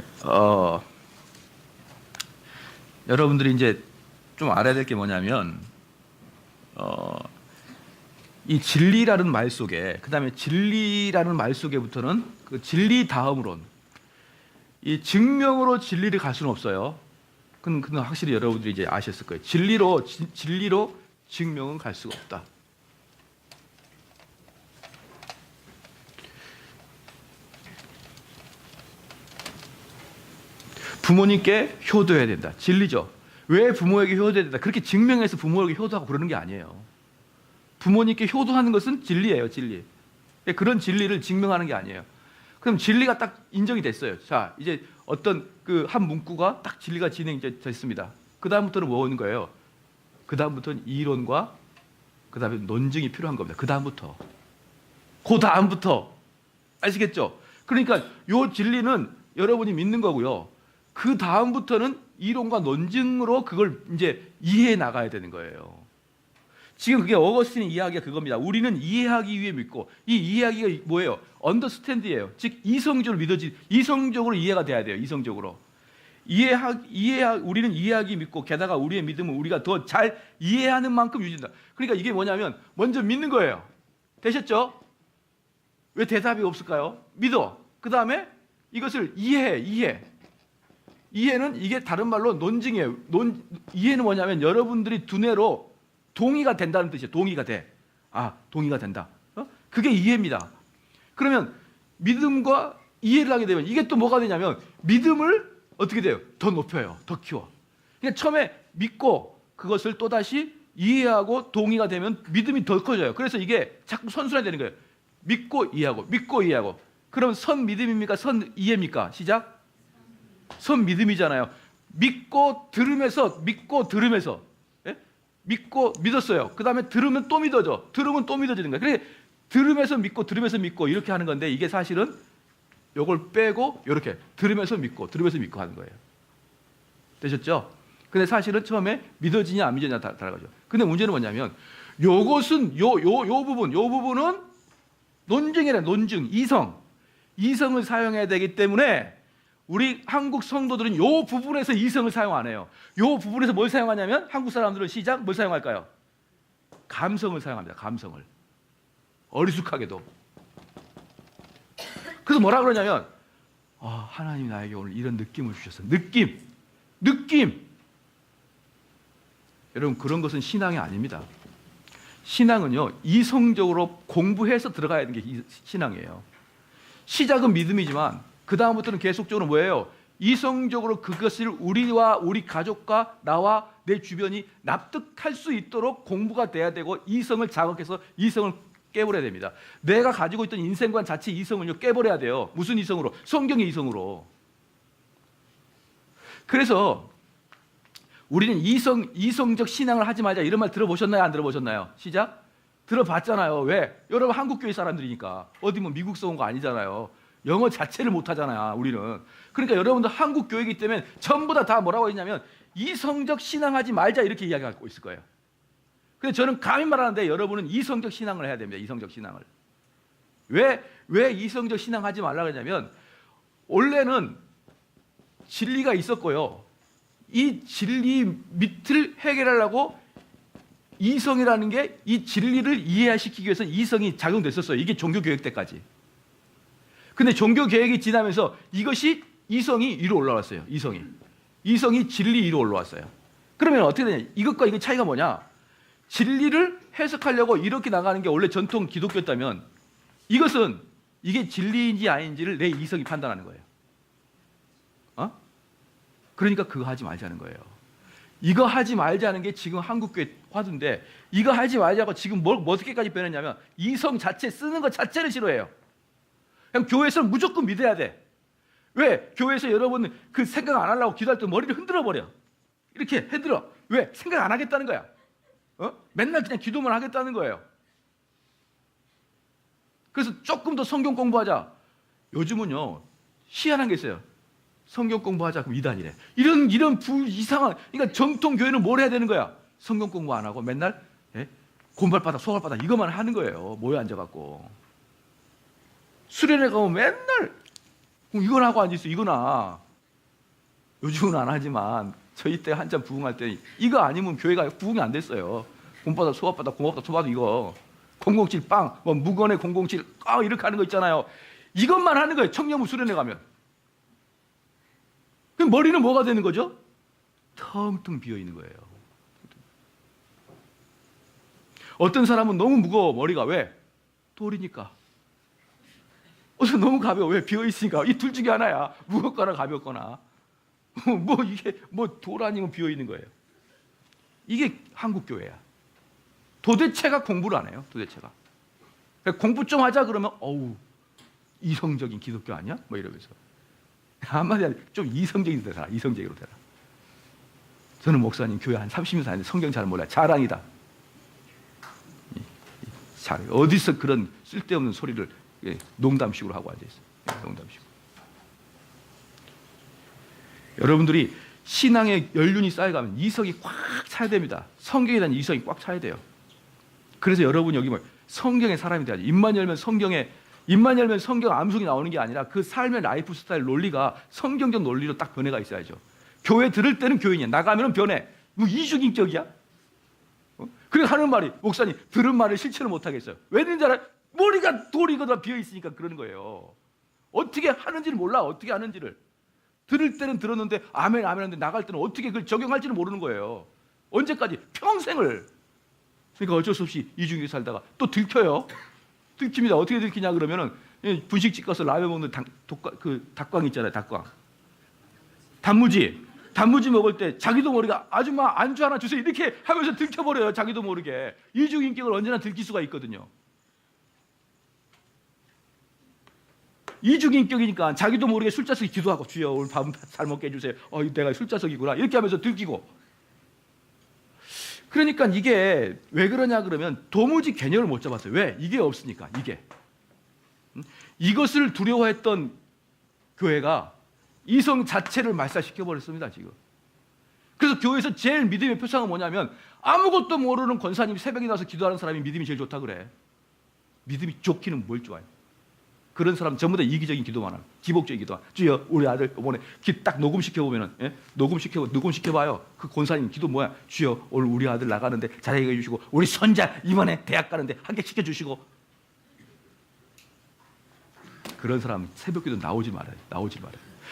Speaker 1: 여러분들이 이제 좀 알아야 될 게 뭐냐면 이 진리라는 말 속에 그다음에 진리라는 말 속에부터는 그 진리 다음으로는 이 증명으로 진리를 갈 수는 없어요. 그건 확실히 여러분들이 이제 아셨을 거예요. 진리로 증명은 갈 수가 없다. 부모님께 효도해야 된다. 진리죠. 왜 부모에게 효도해야 된다. 그렇게 증명해서 부모에게 효도하고 그러는 게 아니에요. 부모님께 효도하는 것은 진리예요. 진리. 그런 진리를 증명하는 게 아니에요. 그럼 진리가 딱 인정이 됐어요. 자, 이제 어떤 그 한 문구가 딱 진리가 진행됐습니다. 그 다음부터는 뭐 오는 거예요? 그 다음부터는 이론과 그 다음에 논증이 필요한 겁니다. 그 다음부터. 그 다음부터 아시겠죠? 그러니까 요 진리는 여러분이 믿는 거고요. 그 다음부터는 이론과 논증으로 그걸 이제 이해해 나가야 되는 거예요. 지금 그게 어거스틴의 이야기가 그겁니다. 우리는 이해하기 위해 믿고, 이 이해하기가 뭐예요? 언더스탠드예요. 즉 이성적으로 이성적으로 이해가 돼야 돼요. 이성적으로. 우리는 이해하기 믿고, 게다가 우리의 믿음은 우리가 더 잘 이해하는 만큼 유지된다. 그러니까 이게 뭐냐면 먼저 믿는 거예요. 되셨죠? 왜 대답이 없을까요? 믿어. 그 다음에 이것을 이해해. 이해는 이게 다른 말로 논증이에요. 이해는 뭐냐면 여러분들이 두뇌로 동의가 된다는 뜻이에요. 동의가 돼. 동의가 된다. 그게 이해입니다. 그러면 믿음과 이해를 하게 되면 이게 또 뭐가 되냐면 믿음을 어떻게 돼요? 더 높여요. 더 키워. 그러니까 처음에 믿고 그것을 또다시 이해하고 동의가 되면 믿음이 더 커져요. 그래서 이게 자꾸 선순환이 되는 거예요. 믿고 이해하고. 그럼 선 믿음입니까? 선 이해입니까? 시작. 선 믿음이잖아요. 믿고 들으면서. 예? 믿고 믿었어요. 그 다음에 들으면 또 믿어져. 들으면 또 믿어지는 거예요. 그래 들으면서 믿고 이렇게 하는 건데, 이게 사실은 요걸 빼고 이렇게 들으면서 믿고 하는 거예요. 되셨죠? 근데 사실은 처음에 믿어지냐 안 믿어지냐 다르죠. 근데 문제는 뭐냐면 요것은 요 부분은 논증이래. 논증, 이성을 사용해야 되기 때문에 우리 한국 성도들은 요 부분에서 이성을 사용 안 해요. 요 부분에서 뭘 사용하냐면 한국 사람들은 시작 뭘 사용할까요? 감성을 사용합니다. 감성을. 어리숙하게도. 그래서 뭐라 그러냐면 하나님이 나에게 오늘 이런 느낌을 주셨어. 느낌. 여러분, 그런 것은 신앙이 아닙니다. 신앙은요, 이성적으로 공부해서 들어가야 되는 게 신앙이에요. 시작은 믿음이지만 그 다음부터는 계속적으로 뭐예요? 이성적으로 그것을 우리와 우리 가족과 나와 내 주변이 납득할 수 있도록 공부가 돼야 되고, 이성을 자극해서 이성을 깨버려야 됩니다. 내가 가지고 있던 인생관 자체 이성을 깨버려야 돼요. 무슨 이성으로? 성경의 이성으로. 그래서 우리는 이성적 신앙을 하지 말자 이런 말 들어보셨나요? 안 들어보셨나요? 시작. 들어봤잖아요. 왜? 여러분 한국교회 사람들이니까. 어디 뭐 미국서 온 거 아니잖아요. 영어 자체를 못하잖아요, 우리는. 그러니까 여러분들 한국교회이기 때문에 전부 다 뭐라고 했냐면 이성적 신앙하지 말자 이렇게 이야기하고 있을 거예요. 근데 저는 감히 말하는데 여러분은 이성적 신앙을 해야 됩니다. 이성적 신앙을. 왜 이성적 신앙하지 말라고 했냐면, 원래는 진리가 있었고요. 이 진리 밑을 해결하려고 이성이라는 게 이 진리를 이해시키기 위해서 이성이 작용됐었어요. 이게 종교개혁 때까지. 근데 종교개혁이 지나면서 이것이 이성이 위로 올라왔어요. 이성이 진리 위로 올라왔어요. 그러면 어떻게 되냐? 이것과 이거 차이가 뭐냐? 진리를 해석하려고 이렇게 나가는 게 원래 전통 기독교였다면, 이게 진리인지 아닌지를 내 이성이 판단하는 거예요. 그러니까 그거 하지 말자는 거예요. 이거 하지 말자는 게 지금 한국교회 화두인데, 이거 하지 말자고 지금 어떻게까지 변했냐면 이성 자체 쓰는 것 자체를 싫어해요. 그냥 교회에서는 무조건 믿어야 돼. 왜? 교회에서 여러분 그 생각 안 하려고 기도할 때 머리를 흔들어 버려. 이렇게 흔들어. 왜? 생각 안 하겠다는 거야. 맨날 그냥 기도만 하겠다는 거예요. 그래서 조금 더 성경 공부하자. 요즘은요, 희한한 게 있어요. 성경 공부하자 그럼 이단이래. 이런 이상한. 그러니까 정통 교회는 뭘 해야 되는 거야? 성경 공부 안 하고 맨날 곰발바닥 소갈바닥 이것만 하는 거예요. 모여 앉아갖고. 수련회 가면 맨날 이건 하고 앉아있어. 이거나. 요즘은 안 하지만 저희 때 한참 부흥할 때 이거 아니면 교회가 부흥이 안 됐어요. 곰바닥 소갈바닥 이거 007 빵, 뭐 무건의 007 이렇게 하는 거 있잖아요. 이것만 하는 거예요. 청년부 수련회 가면. 그럼 머리는 뭐가 되는 거죠? 텅텅 비어 있는 거예요. 어떤 사람은 너무 무거워, 머리가. 왜? 돌이니까. 너무 가벼워. 왜? 비어 있으니까. 이 둘 중에 하나야. 무겁거나 가볍거나. 이게 돌 아니면 비어 있는 거예요. 이게 한국 교회야. 도대체가 공부를 안 해요. 도대체가. 공부 좀 하자 그러면 이성적인 기독교 아니야? 이러면서. 한마디로 좀 이성적인 데라. 이성적으로 되라. 저는 목사님 교회 한 30년 다녔는데 성경 잘 몰라요. 자랑이다. 잘해요. 어디서 그런 쓸데없는 소리를 농담식으로 하고 앉아있어요. 농담식으로. 여러분들이 신앙의 연륜이 쌓여가면 이성이 꽉 차야 됩니다. 성경에 대한 이성이 꽉 차야 돼요. 그래서 여러분 여기 성경의 사람이 돼야지. 입만 열면 성경 암송이 나오는 게 아니라 그 삶의 라이프 스타일 논리가 성경적 논리로 딱 변해가 있어야죠. 교회 들을 때는 교인이야. 나가면 변해. 뭐 이중인격이야? 그래서 하는 말이, 목사님 들은 말을 실천을 못 하겠어요. 왜 그런지 알아요? 머리가 돌이거나 비어 있으니까 그러는 거예요. 어떻게 하는지를 몰라. 어떻게 하는지를. 들을 때는 들었는데 아멘 아멘 하는데 나갈 때는 어떻게 그걸 적용할지를 모르는 거예요. 언제까지? 평생을. 그러니까 어쩔 수 없이 이중인격 살다가 또 들켜요. 들킵니다. 어떻게 들키냐 그러면은 분식집 가서 라면 먹는 그 닭광 있잖아요. 닭광. 단무지 먹을 때 자기도 모르게 아줌마 안주 하나 주세요 이렇게 하면서 들켜버려요. 자기도 모르게. 이중인격을 언제나 들킬 수가 있거든요. 이중인격이니까 자기도 모르게 술자석에 기도하고 주여 오늘 밥 잘 먹게 해주세요. 내가 술자석이구나 이렇게 하면서 들키고. 그러니까 이게 왜 그러냐 그러면 도무지 개념을 못 잡았어요. 왜? 이게 없으니까. 이것을 두려워했던 교회가 이성 자체를 말살시켜버렸습니다. 지금. 그래서 교회에서 제일 믿음의 표상은 뭐냐면 아무것도 모르는 권사님이 새벽에 나와서 기도하는 사람이 믿음이 제일 좋다 그래. 믿음이 좋기는 뭘 좋아해. 그런 사람 전부 다 이기적인 기도만 하는, 기복적인 기도만. 주여 우리 아들 이번에 딱 녹음시켜보면은 녹음시켜봐요. 그 권사님 기도 뭐야? 주여 오늘 우리 아들 나가는데 잘하게 해주시고 우리 손자 이번에 대학 가는데 합격시켜주시고. 그런 사람 새벽기도 나오지 말아요.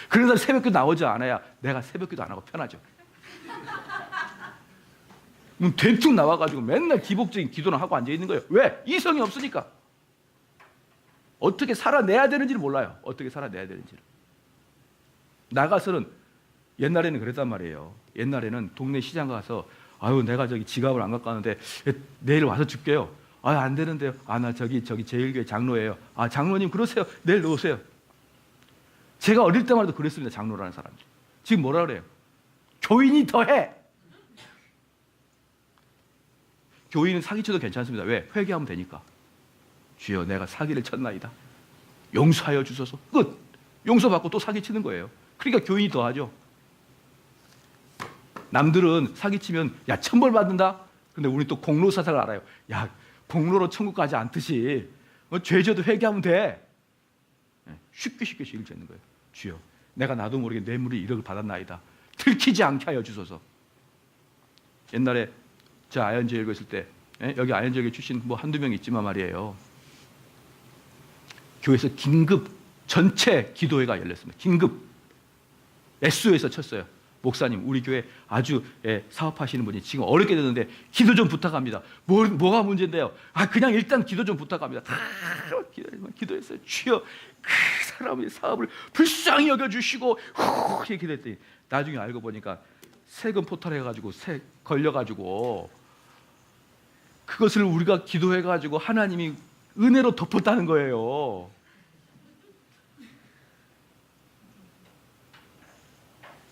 Speaker 1: 그런 사람 새벽기도 나오지 않아야 내가 새벽기도 안 하고 편하죠. 대충 나와가지고 맨날 기복적인 기도는 하고 앉아있는 거예요. 왜? 이성이 없으니까. 어떻게 살아내야 되는지를 몰라요. 어떻게 살아내야 되는지를. 나가서는 옛날에는 그랬단 말이에요. 옛날에는 동네 시장 가서 내가 저기 지갑을 안 갖고 왔는데 내일 와서 줄게요. 안 되는데요. 나 저기 제일교회 장로예요. 장로님 그러세요. 내일 오세요. 제가 어릴 때만 해도 그랬습니다. 장로라는 사람이. 지금 뭐라 그래요? 교인이 더해. 교인은 사기쳐도 괜찮습니다. 왜? 회개하면 되니까. 주여 내가 사기를 쳤나이다. 용서하여 주소서. 끝. 용서받고 또 사기치는 거예요. 그러니까 교인이 더하죠. 남들은 사기치면 천벌 받는다. 근데 우리 또 공로사상을 알아요. 공로로 천국 가지 않듯이 죄져도 회개하면 돼. 쉽게 죄를 짓는 거예요. 주여 내가 나도 모르게 뇌물이 1억을 받았나이다. 들키지 않게 하여 주소서. 옛날에 저 아현지역에 있을 때 여기 아현지역에 출신 한두 명 있지만 말이에요. 교회에서 긴급 전체 기도회가 열렸습니다. 긴급 SO에서 쳤어요. 목사님 우리 교회 아주 사업하시는 분이 지금 어렵게 됐는데 기도 좀 부탁합니다. 뭐가 문제인데요? 그냥 일단 기도 좀 부탁합니다. 다 기도했어요. 주여 그 사람의 사업을 불쌍히 여겨주시고 이렇게 기도했더니 나중에 알고 보니까 세금 포탈해가지고 걸려가지고 그것을 우리가 기도해가지고 하나님이 은혜로 덮었다는 거예요.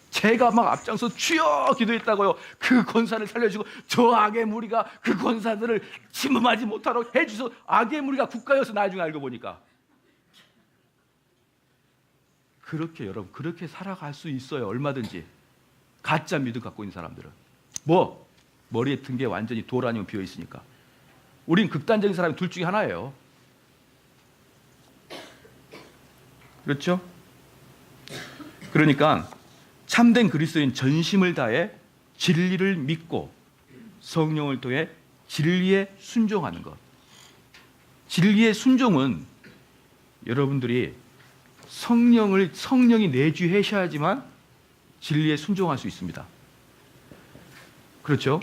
Speaker 1: 제가 막 앞장서 주여 기도했다고요. 그 권사를 살려주고 저 악의 무리가 그 권사들을 침범하지 못하도록 해주셔서 악의 무리가 국가여서 나중에 알고 보니까 그렇게 여러분 그렇게 살아갈 수 있어요. 얼마든지. 가짜 믿음 갖고 있는 사람들은 머리에 든 게 완전히 돌 아니면 비어 있으니까. 우린 극단적인 사람이 둘 중에 하나예요. 그렇죠? 그러니까 참된 그리스도인 전심을 다해 진리를 믿고 성령을 통해 진리에 순종하는 것. 진리의 순종은 여러분들이 성령이 내주하셔야지만 진리에 순종할 수 있습니다. 그렇죠?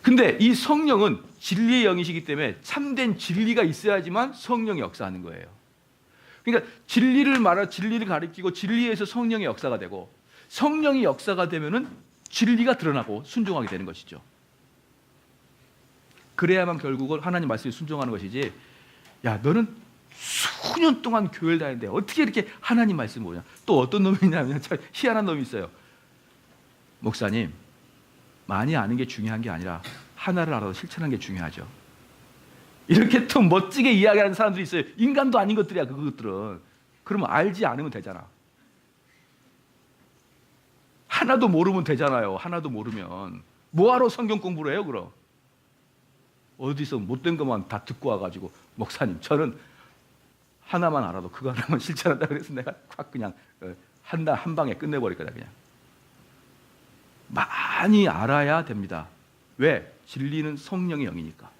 Speaker 1: 근데 이 성령은 진리의 영이시기 때문에 참된 진리가 있어야지만 성령이 역사하는 거예요. 그러니까 진리를 가리키고 진리에서 성령의 역사가 되고 성령이 역사가 되면은 진리가 드러나고 순종하게 되는 것이죠. 그래야만 결국은 하나님 말씀에 순종하는 것이지. 너는 수년 동안 교회를 다니는데 어떻게 이렇게 하나님 말씀을 모르냐. 또 어떤 놈이 있냐면 참 희한한 놈이 있어요. 목사님 많이 아는 게 중요한 게 아니라 하나를 알아도 실천하는 게 중요하죠. 이렇게 또 멋지게 이야기하는 사람들이 있어요. 인간도 아닌 것들이야, 그것들은. 그러면 알지 않으면 되잖아. 하나도 모르면 되잖아요. 하나도 모르면. 뭐하러 성경 공부를 해요, 그럼? 어디서 못된 것만 다 듣고 와가지고, 목사님, 저는 하나만 알아도 그거 하나만 실천한다 그래서 내가 확 그냥 한 방에 끝내버릴 거다, 그냥. 많이 알아야 됩니다. 왜? 진리는 성령의 영이니까.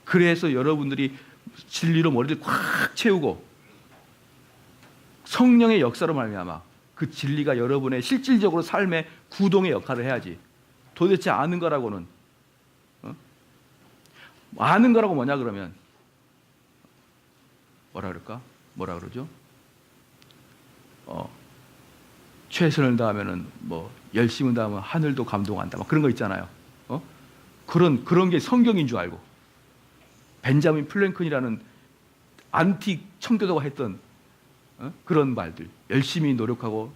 Speaker 1: 그래서 여러분들이 진리로 머리를 꽉 채우고 성령의 역사로 말미암아 그 진리가 여러분의 실질적으로 삶의 구동의 역할을 해야지. 도대체 아는 거라고는 아는 거라고 뭐냐 그러면 뭐라 그럴까? 뭐라 그러죠? 최선을 다하면은 뭐 열심을 다하면 하늘도 감동한다. 막 그런 거 있잖아요. 그런 게 성경인 줄 알고 벤자민 플랭컨이라는 안티 청교도가 했던 그런 말들. 열심히 노력하고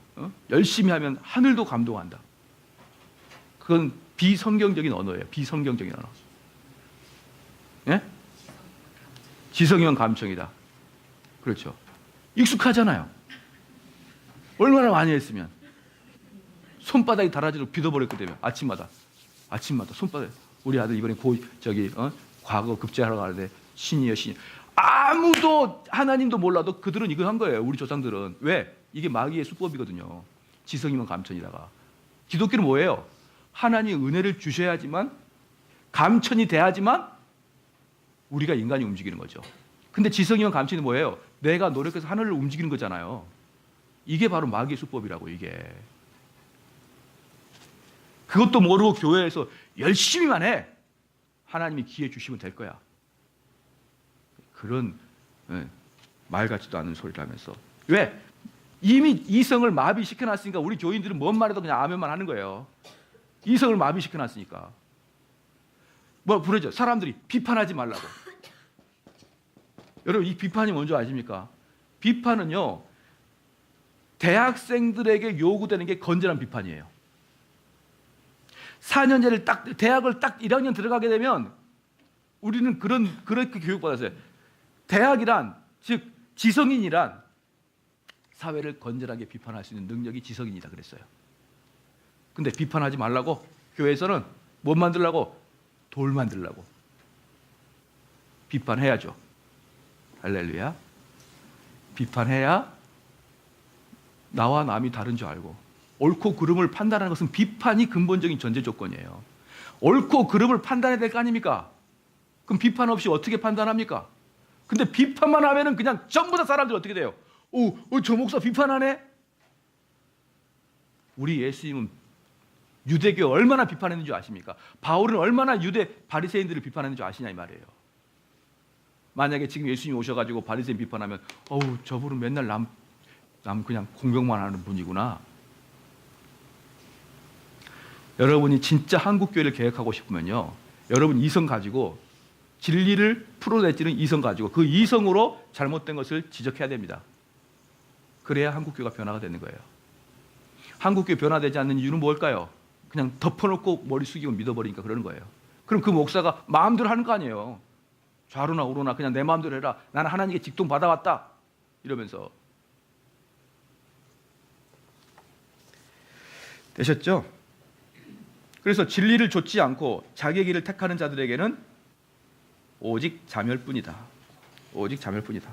Speaker 1: 열심히 하면 하늘도 감동한다. 그건 비성경적인 언어예요. 비성경적인 언어. 예? 지성이면 감청이다. 그렇죠. 익숙하잖아요. 얼마나 많이 했으면 손바닥이 다라지로 비둬버렸거든요. 아침마다 손바닥. 우리 아들 이번에 과거 급제하러 가는데 신이여. 아무도 하나님도 몰라도 그들은 이거 한 거예요. 우리 조상들은. 왜? 이게 마귀의 수법이거든요. 지성이면 감천이다가. 기독교는 뭐예요? 하나님 은혜를 주셔야지만 감천이 돼야지만 우리가 인간이 움직이는 거죠. 근데 지성이면 감천이 뭐예요? 내가 노력해서 하늘을 움직이는 거잖아요. 이게 바로 마귀의 수법이라고. 이게. 그것도 모르고 교회에서 열심히만 해. 하나님이 기회 주시면 될 거야. 그런 말 같지도 않은 소리를 하면서. 왜? 이미 이성을 마비시켜놨으니까 우리 교인들은 뭔 말해도 그냥 아멘만 하는 거예요. 이성을 마비시켜놨으니까. 뭐 부르죠. 사람들이 비판하지 말라고. 여러분 이 비판이 뭔지 아십니까? 비판은요. 대학생들에게 요구되는 게 건전한 비판이에요. 4년제를 대학을 딱 1학년 들어가게 되면 우리는 그렇게 교육받았어요. 대학이란, 즉 지성인이란 사회를 건전하게 비판할 수 있는 능력이 지성인이다 그랬어요. 근데 비판하지 말라고 교회에서는 뭐 만들라고? 돌 만들라고. 비판해야죠. 할렐루야. 비판해야 나와 남이 다른 줄 알고. 옳고 그름을 판단하는 것은 비판이 근본적인 전제 조건이에요. 옳고 그름을 판단해야 될 거 아닙니까? 그럼 비판 없이 어떻게 판단합니까? 근데 비판만 하면은 그냥 전부 다 사람들이 어떻게 돼요? 저 목사 비판하네? 우리 예수님은 유대교 얼마나 비판했는 줄 아십니까? 바울은 얼마나 유대 바리새인들을 비판했는 줄 아시냐 이 말이에요. 만약에 지금 예수님이 오셔가지고 바리새인 비판하면 저분은 맨날 남 그냥 공격만 하는 분이구나. 여러분이 진짜 한국교회를 개혁하고 싶으면요. 여러분 이성 가지고 진리를 풀어내지는 이성 가지고 그 이성으로 잘못된 것을 지적해야 됩니다. 그래야 한국교회가 변화가 되는 거예요. 한국교회 변화되지 않는 이유는 뭘까요? 그냥 덮어놓고 머리 숙이고 믿어버리니까 그러는 거예요. 그럼 그 목사가 마음대로 하는 거 아니에요. 좌로나 우로나 그냥 내 마음대로 해라. 나는 하나님께 직통 받아왔다. 이러면서. 되셨죠? 그래서 진리를 좇지 않고 자기의 길을 택하는 자들에게는 오직 자멸뿐이다. 오직 자멸뿐이다.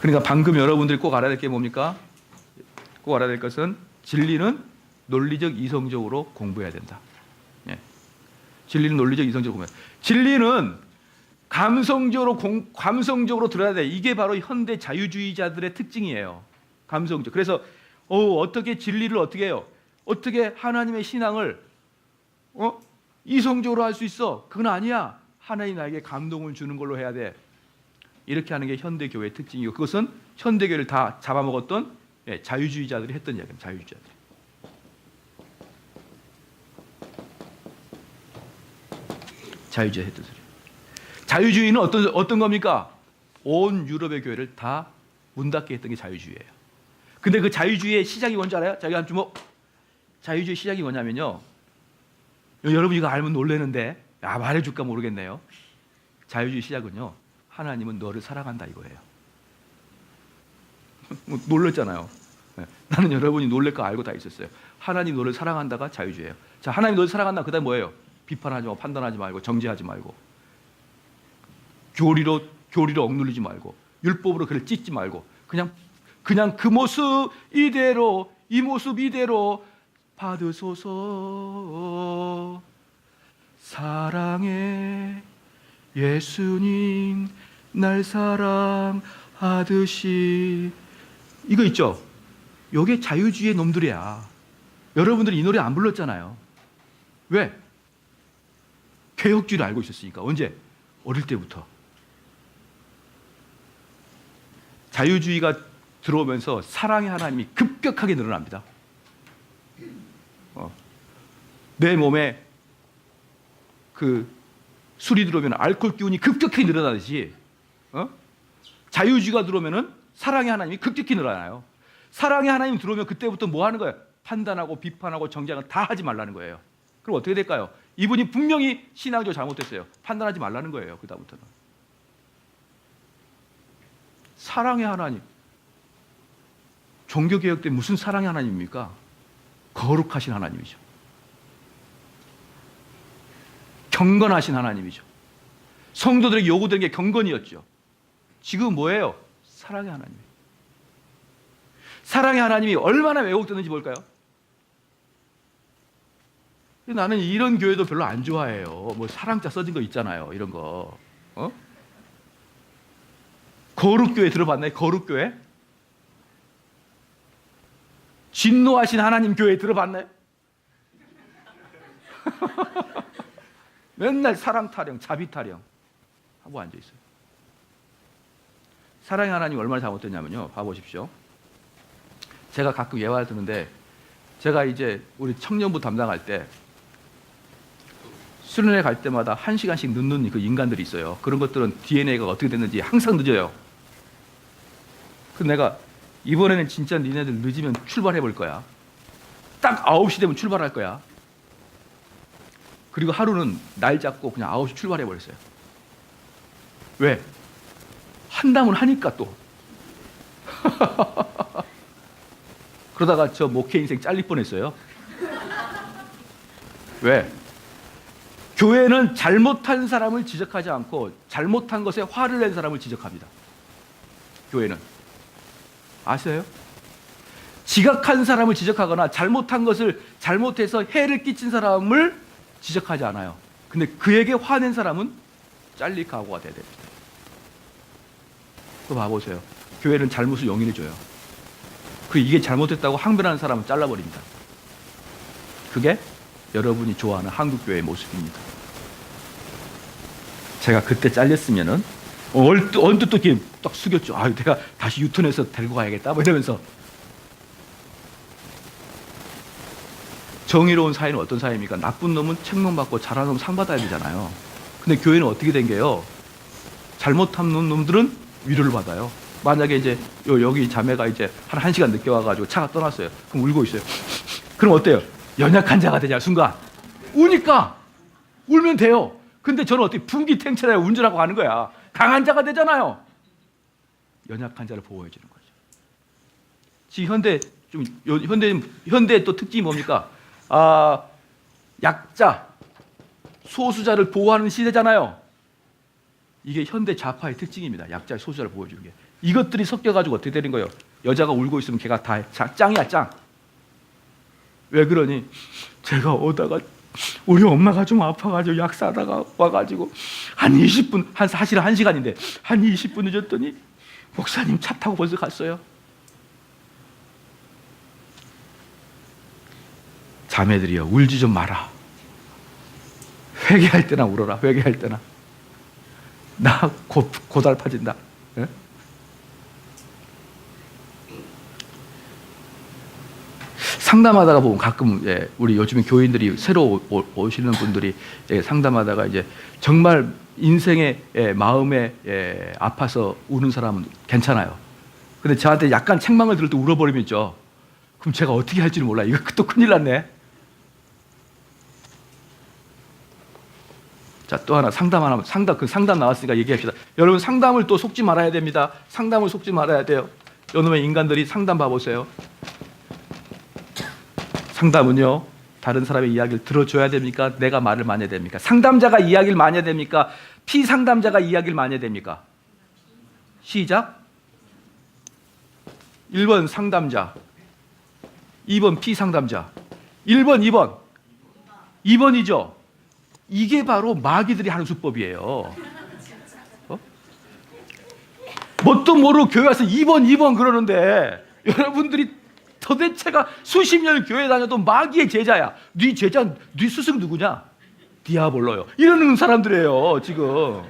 Speaker 1: 그러니까 방금 여러분들이 꼭 알아야 될 게 뭡니까? 꼭 알아야 될 것은 진리는 논리적 이성적으로 공부해야 된다. 예. 진리는 논리적 이성적으로 공부해야 된다. 진리는 감성적으로 들어야 돼. 이게 바로 현대 자유주의자들의 특징이에요. 감성적. 그래서 어떻게 진리를 어떻게 해요? 어떻게 하나님의 신앙을 이성적으로 할 수 있어? 그건 아니야. 하나님 나에게 감동을 주는 걸로 해야 돼. 이렇게 하는 게 현대 교회의 특징이고 그것은 현대 교회를 다 잡아먹었던 자유주의자들이 했던 이야기입니다. 자유주의자들. 자유주의 했던 소리. 자유주의는 어떤 겁니까? 온 유럽의 교회를 다 문 닫게 했던 게 자유주의예요. 근데 그 자유주의의 시작이 뭔지 알아요? 자기 한 주먹. 자유주의 시작이 뭐냐면요. 여러분 이거 알면 놀라는데 말해줄까 모르겠네요. 자유주의 시작은요. 하나님은 너를 사랑한다 이거예요. 놀랐잖아요. 나는 여러분이 놀랄 거 알고 다 있었어요. 하나님 너를 사랑한다가 자유주의예요. 자, 하나님 너를 사랑한다. 그다음 뭐예요? 비판하지 말고 판단하지 말고 정죄하지 말고 교리로 억누르지 말고 율법으로 그를 찢지 말고 그냥 그 모습 이대로 이 모습 이대로 받으소서. 사랑해 예수님 날 사랑하듯이. 이거 있죠? 이게 자유주의의 놈들이야. 여러분들이 이 노래 안 불렀잖아요. 왜? 개혁주의를 알고 있었으니까. 언제? 어릴 때부터. 자유주의가 들어오면서 사랑의 하나님이 급격하게 늘어납니다. 내 몸에 그 술이 들어오면 알코올 기운이 급격히 늘어나듯이 자유주의가 들어오면은 사랑의 하나님이 급격히 늘어나요. 사랑의 하나님 들어오면 그때부터 뭐 하는 거예요? 판단하고 비판하고 정죄하고 다 하지 말라는 거예요. 그럼 어떻게 될까요? 이분이 분명히 신앙적으로 잘못했어요. 판단하지 말라는 거예요. 그다음부터는. 사랑의 하나님. 종교개혁 때 무슨 사랑의 하나님입니까? 거룩하신 하나님이죠. 경건하신 하나님이죠. 성도들에게 요구되는 게 경건이었죠. 지금 뭐예요? 사랑의 하나님. 사랑의 하나님이 얼마나 왜곡됐는지 볼까요? 나는 이런 교회도 별로 안 좋아해요. 뭐 사랑자 써진 거 있잖아요. 이런 거. 거룩교회 들어봤나요? 거룩교회? 진노하신 하나님 교회 들어봤나요? 맨날 사랑 타령, 자비 타령 하고 앉아있어요. 사랑의 하나님이 얼마나 잘못됐냐면요. 봐보십시오. 제가 가끔 예화를 드는데 제가 이제 우리 청년부 담당할 때 수련회 갈 때마다 1시간씩 늦는 그 인간들이 있어요. 그런 것들은 DNA가 어떻게 됐는지 항상 늦어요. 그래서 내가 이번에는 진짜 니네들 늦으면 출발해 볼 거야. 딱 9시 되면 출발할 거야. 그리고 하루는 날 잡고 그냥 9시 출발해 버렸어요. 왜? 한다면 하니까 또. 그러다가 저 목회 인생 잘릴 뻔했어요. 왜? 교회는 잘못한 사람을 지적하지 않고 잘못한 것에 화를 낸 사람을 지적합니다. 교회는. 아세요? 지각한 사람을 지적하거나 잘못한 것을 잘못해서 해를 끼친 사람을 지적하지 않아요. 근데 그에게 화낸 사람은 잘릴 각오가 돼야 됩니다. 그거 봐보세요. 교회는 잘못을 용인해줘요. 그리고 이게 잘못했다고 항변하는 사람은 잘라버립니다. 그게 여러분이 좋아하는 한국교회의 모습입니다. 제가 그때 잘렸으면은 언뜻 또 이렇게 딱 숙였죠. 아, 내가 다시 유턴해서 데리고 가야겠다. 뭐 이러면서. 정의로운 사회는 어떤 사회입니까? 나쁜 놈은 책망받고 잘하는 놈은 상 받아야 되잖아요. 근데 교회는 어떻게 된 게요? 잘못한 놈들은 위로를 받아요. 만약에 이제 여기 자매가 이제 한 1시간 늦게 와가지고 차가 떠났어요. 그럼 울고 있어요. 그럼 어때요? 연약한 자가 되냐 순간 우니까 울면 돼요. 근데 저는 어떻게 분기탱천에 운전하고 가는 거야. 강한 자가 되잖아요. 연약한 자를 보호해 주는 거죠. 지금 현대의 또 특징이 뭡니까? 약자, 소수자를 보호하는 시대잖아요. 이게 현대 좌파의 특징입니다. 약자, 소수자를 보호해 주는 게. 이것들이 섞여가지고 어떻게 되는 거예요? 여자가 울고 있으면 걔가 다 짱이야, 짱. 왜 그러니? 제가 오다가 우리 엄마가 좀 아파가지고 약 사다가 와가지고 한 20분, 사실은 1시간인데 한 20분 늦었더니 목사님 차 타고 벌써 갔어요. 자매들이여, 울지 좀 마라. 회개할 때나 울어라. 회개할 때나. 나 고달파진다. 예? 상담하다가 보면 가끔 우리 요즘에 교인들이 새로 오시는 분들이 상담하다가 이제 정말 인생의 마음에 아파서 우는 사람은 괜찮아요. 근데 저한테 약간 책망을 들을 때 울어버리면 있죠. 그럼 제가 어떻게 할지를 몰라요. 이거 또 큰일 났네. 자, 또 하나 그 상담 나왔으니까 얘기합시다. 여러분, 상담을 또 속지 말아야 됩니다. 상담을 속지 말아야 돼요. 요놈의 인간들이 상담 봐보세요. 상담은요, 다른 사람의 이야기를 들어줘야 됩니까? 내가 말을 많이 해야 됩니까? 상담자가 이야기를 많이 해야 됩니까? 피상담자가 이야기를 많이 해야 됩니까? 시작. 1번 상담자, 2번 피상담자. 1번, 2번. 2번이죠. 이게 바로 마귀들이 하는 수법이에요. 뭣도 모르고 교회 와서 2번 그러는데 여러분들이 도대체가 수십 년 교회 다녀도 마귀의 제자야. 네 제자, 네 스승 누구냐? 디아볼로요. 이러는 사람들이에요 지금.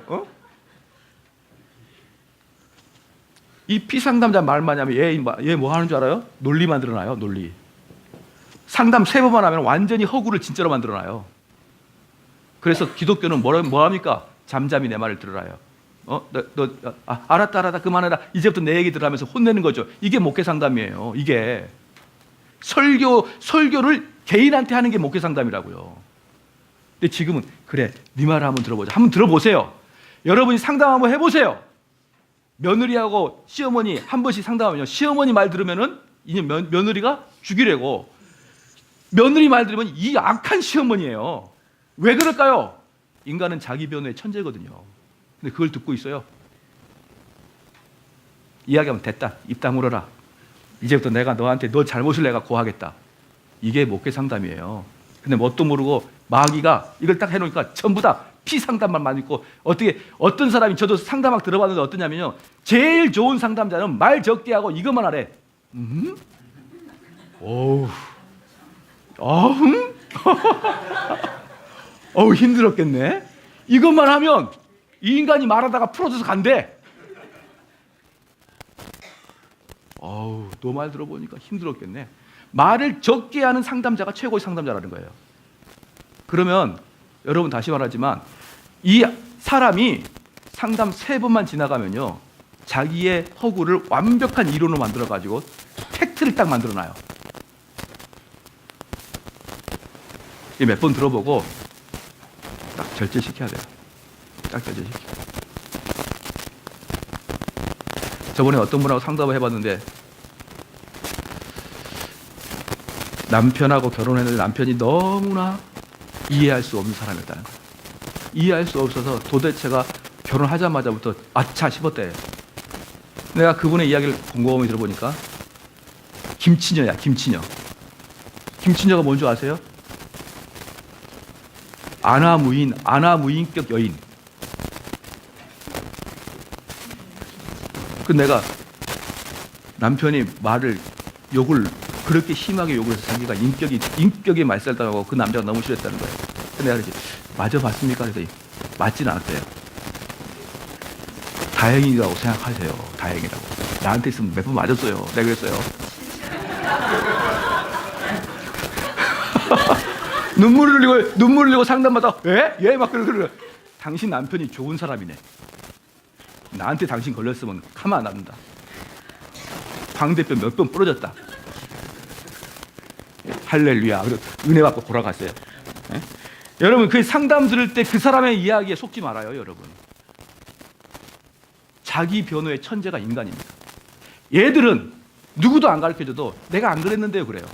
Speaker 1: 이 피상담자 말만 하면 얘 뭐 하는 줄 알아요? 논리 만들어놔요. 논리. 상담 3번만 하면 완전히 허구를 진짜로 만들어놔요. 그래서 기독교는 뭐 합니까? 잠잠히 내 말을 들으라요. 알았다 그만해라. 이제부터 내 얘기 들으라면서 혼내는 거죠. 이게 목회 상담이에요. 이게 설교를 개인한테 하는 게 목회 상담이라고요. 근데 지금은 그래, 네 말을 한번 들어보자. 한번 들어보세요. 여러분이 상담 한번 해보세요. 며느리하고 시어머니 한 번씩 상담하면요, 시어머니 말 들으면은 이제 며느리가 죽이려고, 며느리 말 들으면 이 악한 시어머니예요. 왜 그럴까요? 인간은 자기 변호의 천재거든요. 근데 그걸 듣고 있어요. 이야기하면 됐다, 입 다물어라. 이제부터 내가 너한테 너 잘못을 내가 고하겠다. 이게 목회 상담이에요. 근데 뭣도 모르고 마귀가 이걸 딱 해놓으니까 전부 다 피상담만 많이 있고, 어떤 사람이, 저도 상담학 들어봤는데 어떠냐면요, 제일 좋은 상담자는 말 적게 하고 이것만 하래. 어우, 어우, 힘들었겠네. 이것만 하면 이 인간이 말하다가 풀어져서 간대. 어우, 너 말 들어보니까 힘들었겠네. 말을 적게 하는 상담자가 최고의 상담자라는 거예요. 그러면 여러분, 다시 말하지만 이 사람이 상담 3번만 지나가면요, 자기의 허구를 완벽한 이론으로 만들어가지고 팩트를 딱 만들어놔요. 몇 번 들어보고 딱 절제시켜야 돼요. 딱 절제시켜. 저번에 어떤 분하고 상담을 해봤는데, 남편하고 결혼했는데 남편이 너무나 이해할 수 없는 사람이었다는 거예요. 이해할 수 없어서 도대체가 결혼하자마자부터 아차 싶었대. 내가 그분의 이야기를 곰곰이 들어보니까 김치녀야, 김치녀. 김치녀가 뭔지 아세요? 아나무인격 여인. 그 내가 남편이 욕을 그렇게 심하게 욕을 해서 자기가 인격이 말살당하고 그 남자가 너무 싫었다는 거예요. 근데 내가 그랬지, 맞아 봤습니까? 그랬더니 맞진 않았대요. 다행이라고 생각하세요. 다행이라고. 나한테 있으면 몇 번 맞았어요. 내가 그랬어요. 눈물을 흘리고 상담받아. 왜? 얘 막 그러고. 당신 남편이 좋은 사람이네. 나한테 당신 걸렸으면 가만 안 놔둔다. 광대뼈 몇 번 부러졌다. 할렐루야. 그리고 은혜 받고 돌아갔어요. 네? 여러분, 그 상담 들을 때 그 사람의 이야기에 속지 말아요, 여러분. 자기 변호의 천재가 인간입니다. 얘들은 누구도 안 가르쳐줘도 내가 안 그랬는데요, 그래요.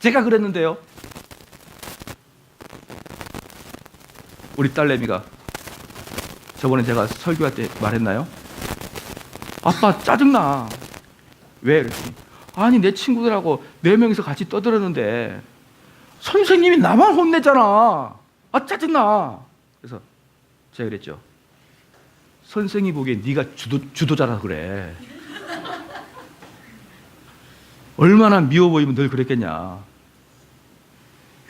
Speaker 1: 제가 그랬는데요. 우리 딸내미가 저번에 제가 설교할 때 말했나요? 아빠 짜증나. 왜? 그랬더니, 아니 내 친구들하고 4명이서 같이 떠들었는데 선생님이 나만 혼내잖아. 아 짜증나. 그래서 제가 그랬죠. 선생님이 보기에 네가 주도자라 그래. 얼마나 미워 보이면 늘 그랬겠냐.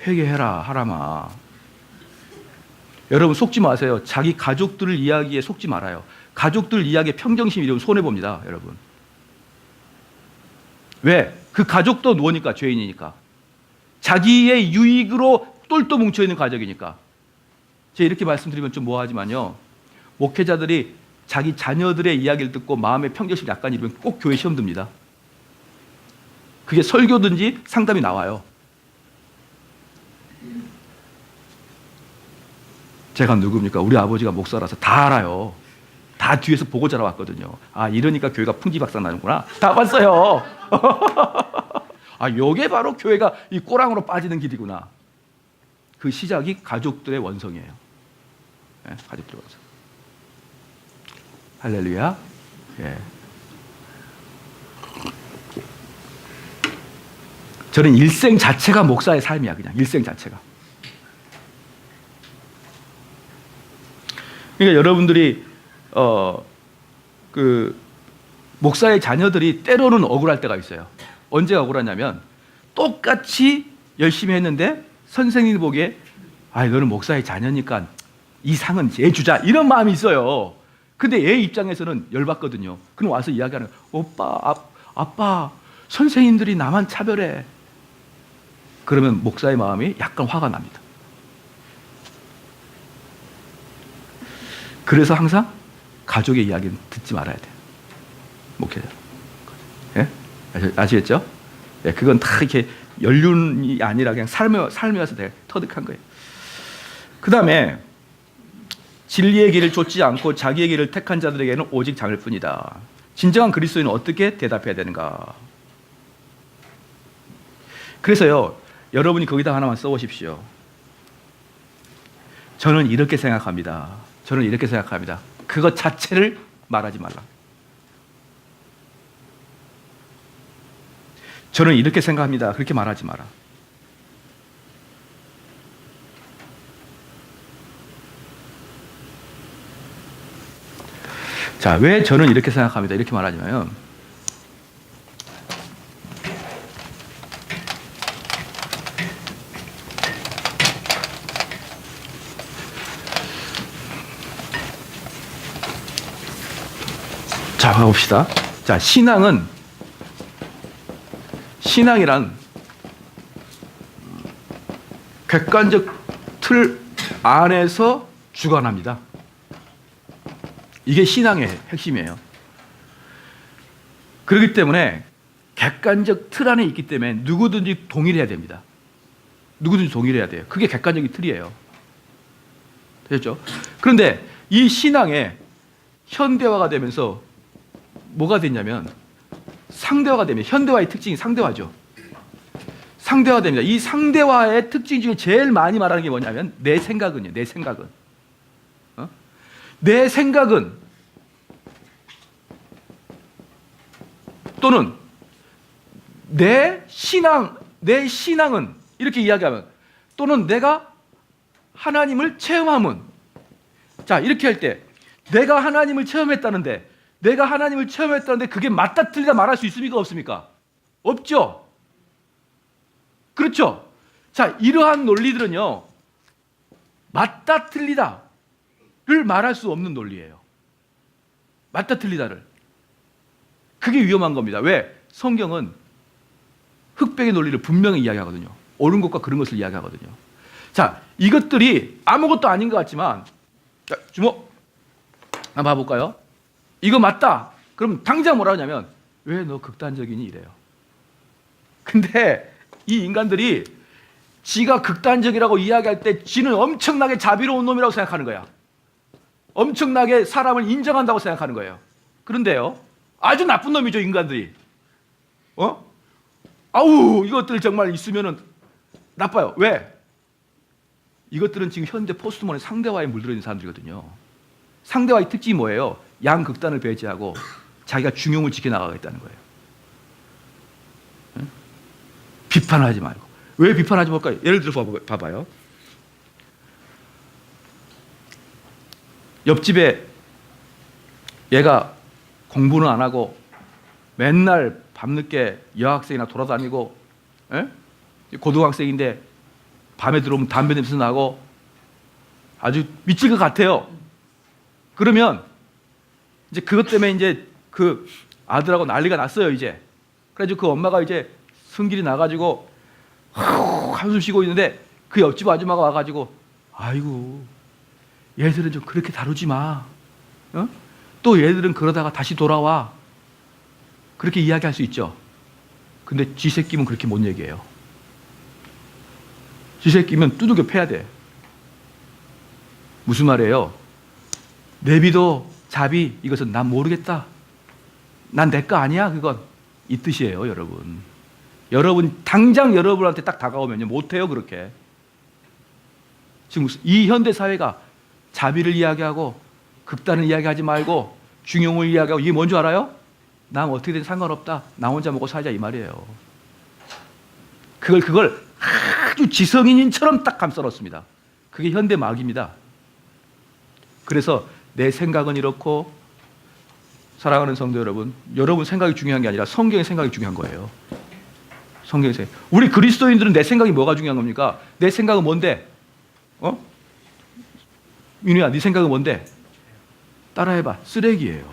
Speaker 1: 회개해라 하라마. 여러분, 속지 마세요. 자기 가족들 이야기에 속지 말아요. 가족들 이야기에 평정심 이러면 손해봅니다, 여러분. 왜? 그 가족도 누구니까? 죄인이니까. 자기의 유익으로 똘똘 뭉쳐있는 가족이니까. 제가 이렇게 말씀드리면 좀 뭐하지만요, 목회자들이 자기 자녀들의 이야기를 듣고 마음의 평정심이 약간 이러면 꼭 교회 시험 듭니다. 그게 설교든지 상담이 나와요. 제가 누굽니까? 우리 아버지가 목사라서 다 알아요. 다 뒤에서 보고 자라왔거든요. 아, 이러니까 교회가 풍지박산 나는구나. 다 봤어요. 아, 요게 바로 교회가 이 꼬랑으로 빠지는 길이구나. 그 시작이 가족들의 원성이에요. 네, 가족들의 원성. 할렐루야. 예. 저는 일생 자체가 목사의 삶이야. 그냥 일생 자체가. 그러니까 여러분들이 그 목사의 자녀들이 때로는 억울할 때가 있어요. 언제 억울하냐면 똑같이 열심히 했는데 선생님이 보기에 아, 너는 목사의 자녀니까 이 상은 얘 주자 이런 마음이 있어요. 근데 얘 입장에서는 열받거든요. 그럼 와서 이야기하는 오빠, 아빠, 선생님들이 나만 차별해. 그러면 목사의 마음이 약간 화가 납니다. 그래서 항상 가족의 이야기는 듣지 말아야 돼요. 목회자. 예? 아시겠죠? 예, 그건 다 이렇게 연륜이 아니라 그냥 삶이어서 되게 터득한 거예요. 그 다음에 진리의 길을 좇지 않고 자기의 길을 택한 자들에게는 오직 장을 뿐이다. 진정한 그리스도인은 어떻게 대답해야 되는가? 그래서요, 여러분이 거기다 하나만 써보십시오. 저는 이렇게 생각합니다. 저는 이렇게 생각합니다. 그것 자체를 말하지 말라. 저는 이렇게 생각합니다. 그렇게 말하지 마라. 자, 왜 저는 이렇게 생각합니다. 이렇게 말하지만 자, 봐봅시다. 자, 신앙이란 객관적 틀 안에서 주관합니다. 이게 신앙의 핵심이에요. 그렇기 때문에 객관적 틀 안에 있기 때문에 누구든지 동일해야 됩니다. 누구든지 동일해야 돼요. 그게 객관적인 틀이에요. 되셨죠? 그런데 이 신앙에 현대화가 되면서 뭐가 됐냐면 상대화가 되면 현대화의 특징이 상대화죠. 상대화됩니다. 이 상대화의 특징 중에 제일 많이 말하는 게 뭐냐면 내 생각은요. 내 생각은. 내 생각은 또는 내 신앙은 이렇게 이야기하면 또는 내가 하나님을 체험함은 자 이렇게 할 때 내가 하나님을 체험했다는데 그게 맞다 틀리다 말할 수 있습니까? 없습니까? 없죠. 그렇죠. 자, 이러한 논리들은요 맞다 틀리다를 말할 수 없는 논리예요. 맞다 틀리다를. 그게 위험한 겁니다. 왜? 성경은 흑백의 논리를 분명히 이야기하거든요. 옳은 것과 그른 것을 이야기하거든요. 자, 이것들이 아무것도 아닌 것 같지만 자, 주목 한번 봐볼까요? 이거 맞다. 그럼 당장 뭐라 하냐면 왜 너 극단적이니 이래요. 근데 이 인간들이 지가 극단적이라고 이야기할 때 지는 엄청나게 자비로운 놈이라고 생각하는 거야. 엄청나게 사람을 인정한다고 생각하는 거예요. 그런데요, 아주 나쁜 놈이죠, 인간들이. 아우, 이것들 정말 있으면은 나빠요. 왜? 이것들은 지금 현대 포스트몬의 상대화에 물들어 있는 사람들이거든요. 상대화의 특징이 뭐예요? 양극단을 배제하고 자기가 중용을 지켜나가겠다는 거예요. 비판하지 말고. 왜 비판하지 말까요? 예를 들어 봐봐요. 옆집에 얘가 공부는 안 하고 맨날 밤늦게 여학생이나 돌아다니고 고등학생인데 밤에 들어오면 담배 냄새 나고 아주 미칠 것 같아요. 그러면 이제 그것 때문에 이제 그 아들하고 난리가 났어요, 이제. 그래가지고 그 엄마가 이제 성질이 나가지고 한숨 쉬고 있는데 그 옆집 아줌마가 와가지고 아이고 얘들은 좀 그렇게 다루지 마. 또 얘들은 그러다가 다시 돌아와. 그렇게 이야기할 수 있죠. 근데 쥐새끼면 그렇게 못 얘기해요. 쥐새끼면 두들겨 패야 돼. 무슨 말이에요? 내비도 자비 이것은 난 모르겠다. 난 내 거 아니야 그건. 이 뜻이에요 여러분. 여러분 당장 여러분한테 딱 다가오면요 못해요 그렇게. 지금 이 현대 사회가 자비를 이야기하고 극단을 이야기하지 말고 중용을 이야기하고 이게 뭔 줄 알아요? 남 어떻게 되든 상관없다. 나 혼자 먹고 살자 이 말이에요. 그걸 아주 지성인처럼 딱 감싸놓습니다. 그게 현대 마귀입니다. 그래서 내 생각은 이렇고 사랑하는 성도 여러분, 여러분 생각이 중요한 게 아니라 성경의 생각이 중요한 거예요. 성경의 생각. 우리 그리스도인들은 내 생각이 뭐가 중요한 겁니까? 내 생각은 뭔데? 민우야, 네 생각은 뭔데? 따라해봐. 쓰레기예요.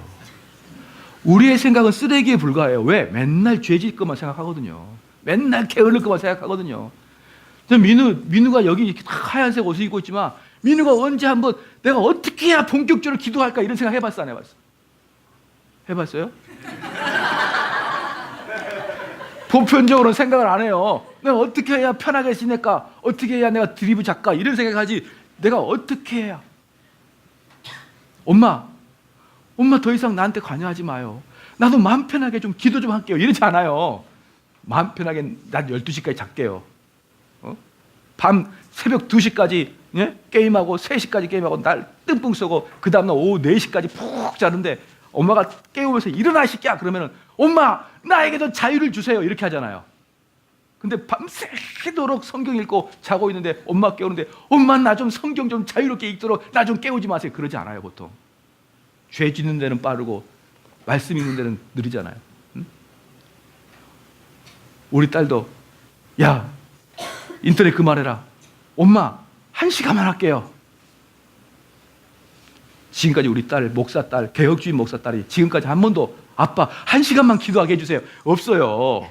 Speaker 1: 우리의 생각은 쓰레기에 불과해요. 왜? 맨날 죄질 것만 생각하거든요. 맨날 게을릴 것만 생각하거든요. 민우가 여기 이렇게 하얀색 옷을 입고 있지만 민우가 언제 한번 내가 어떻게 해야 본격적으로 기도할까 이런 생각 해봤어 안 해봤어? 해봤어요? 보편적으로는 생각을 안 해요. 내가 어떻게 해야 편하게 지낼까? 어떻게 해야 내가 드리블 잡까? 이런 생각하지 내가 어떻게 해야? 엄마 더 이상 나한테 관여하지 마요. 나도 마음 편하게 좀 기도 좀 할게요. 이러지 않아요. 마음 편하게 낮 12시까지 잘게요. 밤 새벽 2시까지 게임하고 3시까지 게임하고 날 뜬풍 쏘고 그 다음날 오후 4시까지 푹 자는데 엄마가 깨우면서 일어나 시끼야 그러면은 엄마 나에게도 자유를 주세요 이렇게 하잖아요. 근데 밤새도록 성경 읽고 자고 있는데 엄마 깨우는데 엄마 나 좀 성경 좀 자유롭게 읽도록 나 좀 깨우지 마세요. 그러지 않아요 보통. 죄 짓는 데는 빠르고 말씀 읽는 데는 느리잖아요. 응? 우리 딸도 야 인터넷 그만해라. 엄마 1시간만 할게요. 지금까지 우리 딸 목사 딸 개혁주의 목사 딸이 지금까지 한 번도 아빠 1시간만 기도하게 해주세요. 없어요.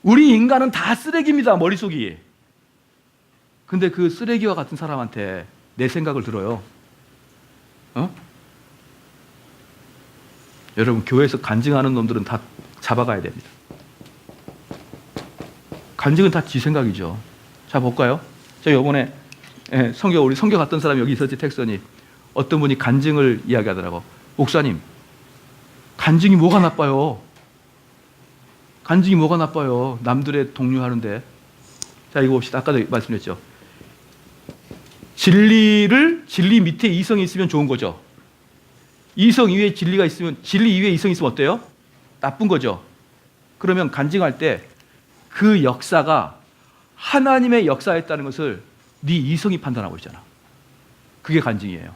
Speaker 1: 우리 인간은 다 쓰레기입니다. 머릿속이. 근데 그 쓰레기와 같은 사람한테 내 생각을 들어요. 여러분 교회에서 간증하는 놈들은 다 잡아가야 됩니다. 간증은 다 지 생각이죠. 자 볼까요? 제가 이번에 우리 성경 갔던 사람이 여기 있었지 택선이. 어떤 분이 간증을 이야기하더라고. 목사님 간증이 뭐가 나빠요? 간증이 뭐가 나빠요? 남들의 동료하는데. 자 이거 봅시다. 아까도 말씀드렸죠. 진리 밑에 이성이 있으면 좋은 거죠. 이성 이외에 진리가 있으면 진리 이외에 이성이 있으면 어때요? 나쁜 거죠. 그러면 간증할 때 그 역사가 하나님의 역사였다는 것을 네 이성이 판단하고 있잖아. 그게 간증이에요.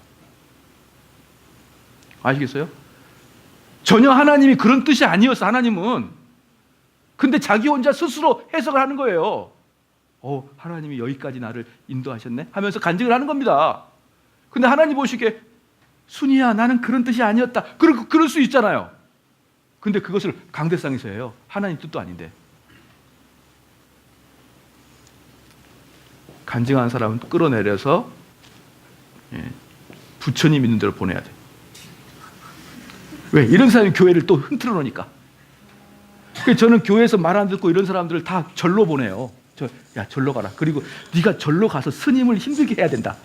Speaker 1: 아시겠어요? 전혀 하나님이 그런 뜻이 아니었어. 하나님은. 근데 자기 혼자 스스로 해석을 하는 거예요. 하나님이 여기까지 나를 인도하셨네 하면서 간증을 하는 겁니다. 근데 하나님 보시기에 순이야 나는 그런 뜻이 아니었다. 그럴 수 있잖아요. 근데 그것을 강대상에서 해요. 하나님 뜻도 아닌데. 간증한 사람은 끌어내려서 부처님 있는 대로 보내야 돼. 왜? 이런 사람이 교회를 또 흔들어 놓으니까. 그래서 저는 교회에서 말 안 듣고 이런 사람들을 다 절로 보내요. 야 절로 가라. 그리고 네가 절로 가서 스님을 힘들게 해야 된다.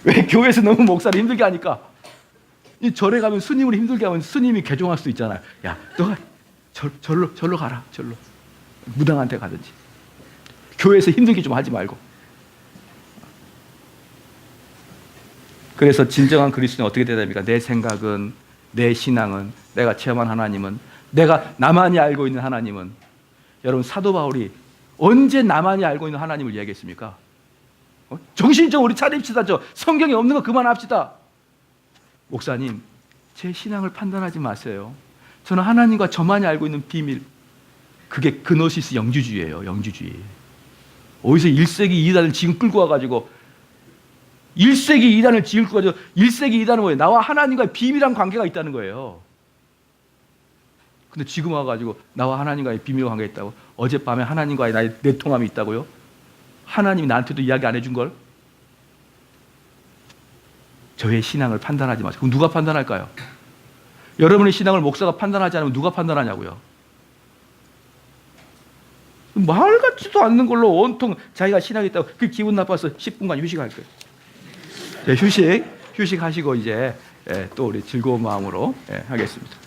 Speaker 1: 왜? 교회에서 너무 목사를 힘들게 하니까. 이 절에 가면 스님을 힘들게 하면 스님이 개종할 수 있잖아요. 야 너가 절로 가라. 절로. 무당한테 가든지. 교회에서 힘들게 좀 하지 말고. 그래서 진정한 그리스도는 어떻게 돼야 됩니까? 내 생각은, 내 신앙은, 내가 체험한 하나님은, 내가 나만이 알고 있는 하나님은. 여러분 사도 바울이 언제 나만이 알고 있는 하나님을 이야기했습니까? 정신적으로 우리 차립시다. 성경에 없는 거 그만합시다. 목사님 제 신앙을 판단하지 마세요. 저는 하나님과 저만이 알고 있는 비밀, 그게 그노시스 영주주의예요. 영주주의. 어디서 1세기 이단을 지금 끌고 와가지고 1세기 이단을 지을 거죠. 1세기 이단은 뭐예요? 나와 하나님과의 비밀한 관계가 있다는 거예요. 근데 지금 와가지고 나와 하나님과의 비밀한 관계가 있다고? 어젯밤에 하나님과의 나의 내통함이 있다고요? 하나님이 나한테도 이야기 안 해준 걸? 저의 신앙을 판단하지 마세요. 그럼 누가 판단할까요? 여러분의 신앙을 목사가 판단하지 않으면 누가 판단하냐고요? 말 같지도 않는 걸로 온통 자기가 신앙이 있다고 그 기분 나빠서 10분간 휴식할 거예요. 휴식하시고 이제 또 우리 즐거운 마음으로 하겠습니다.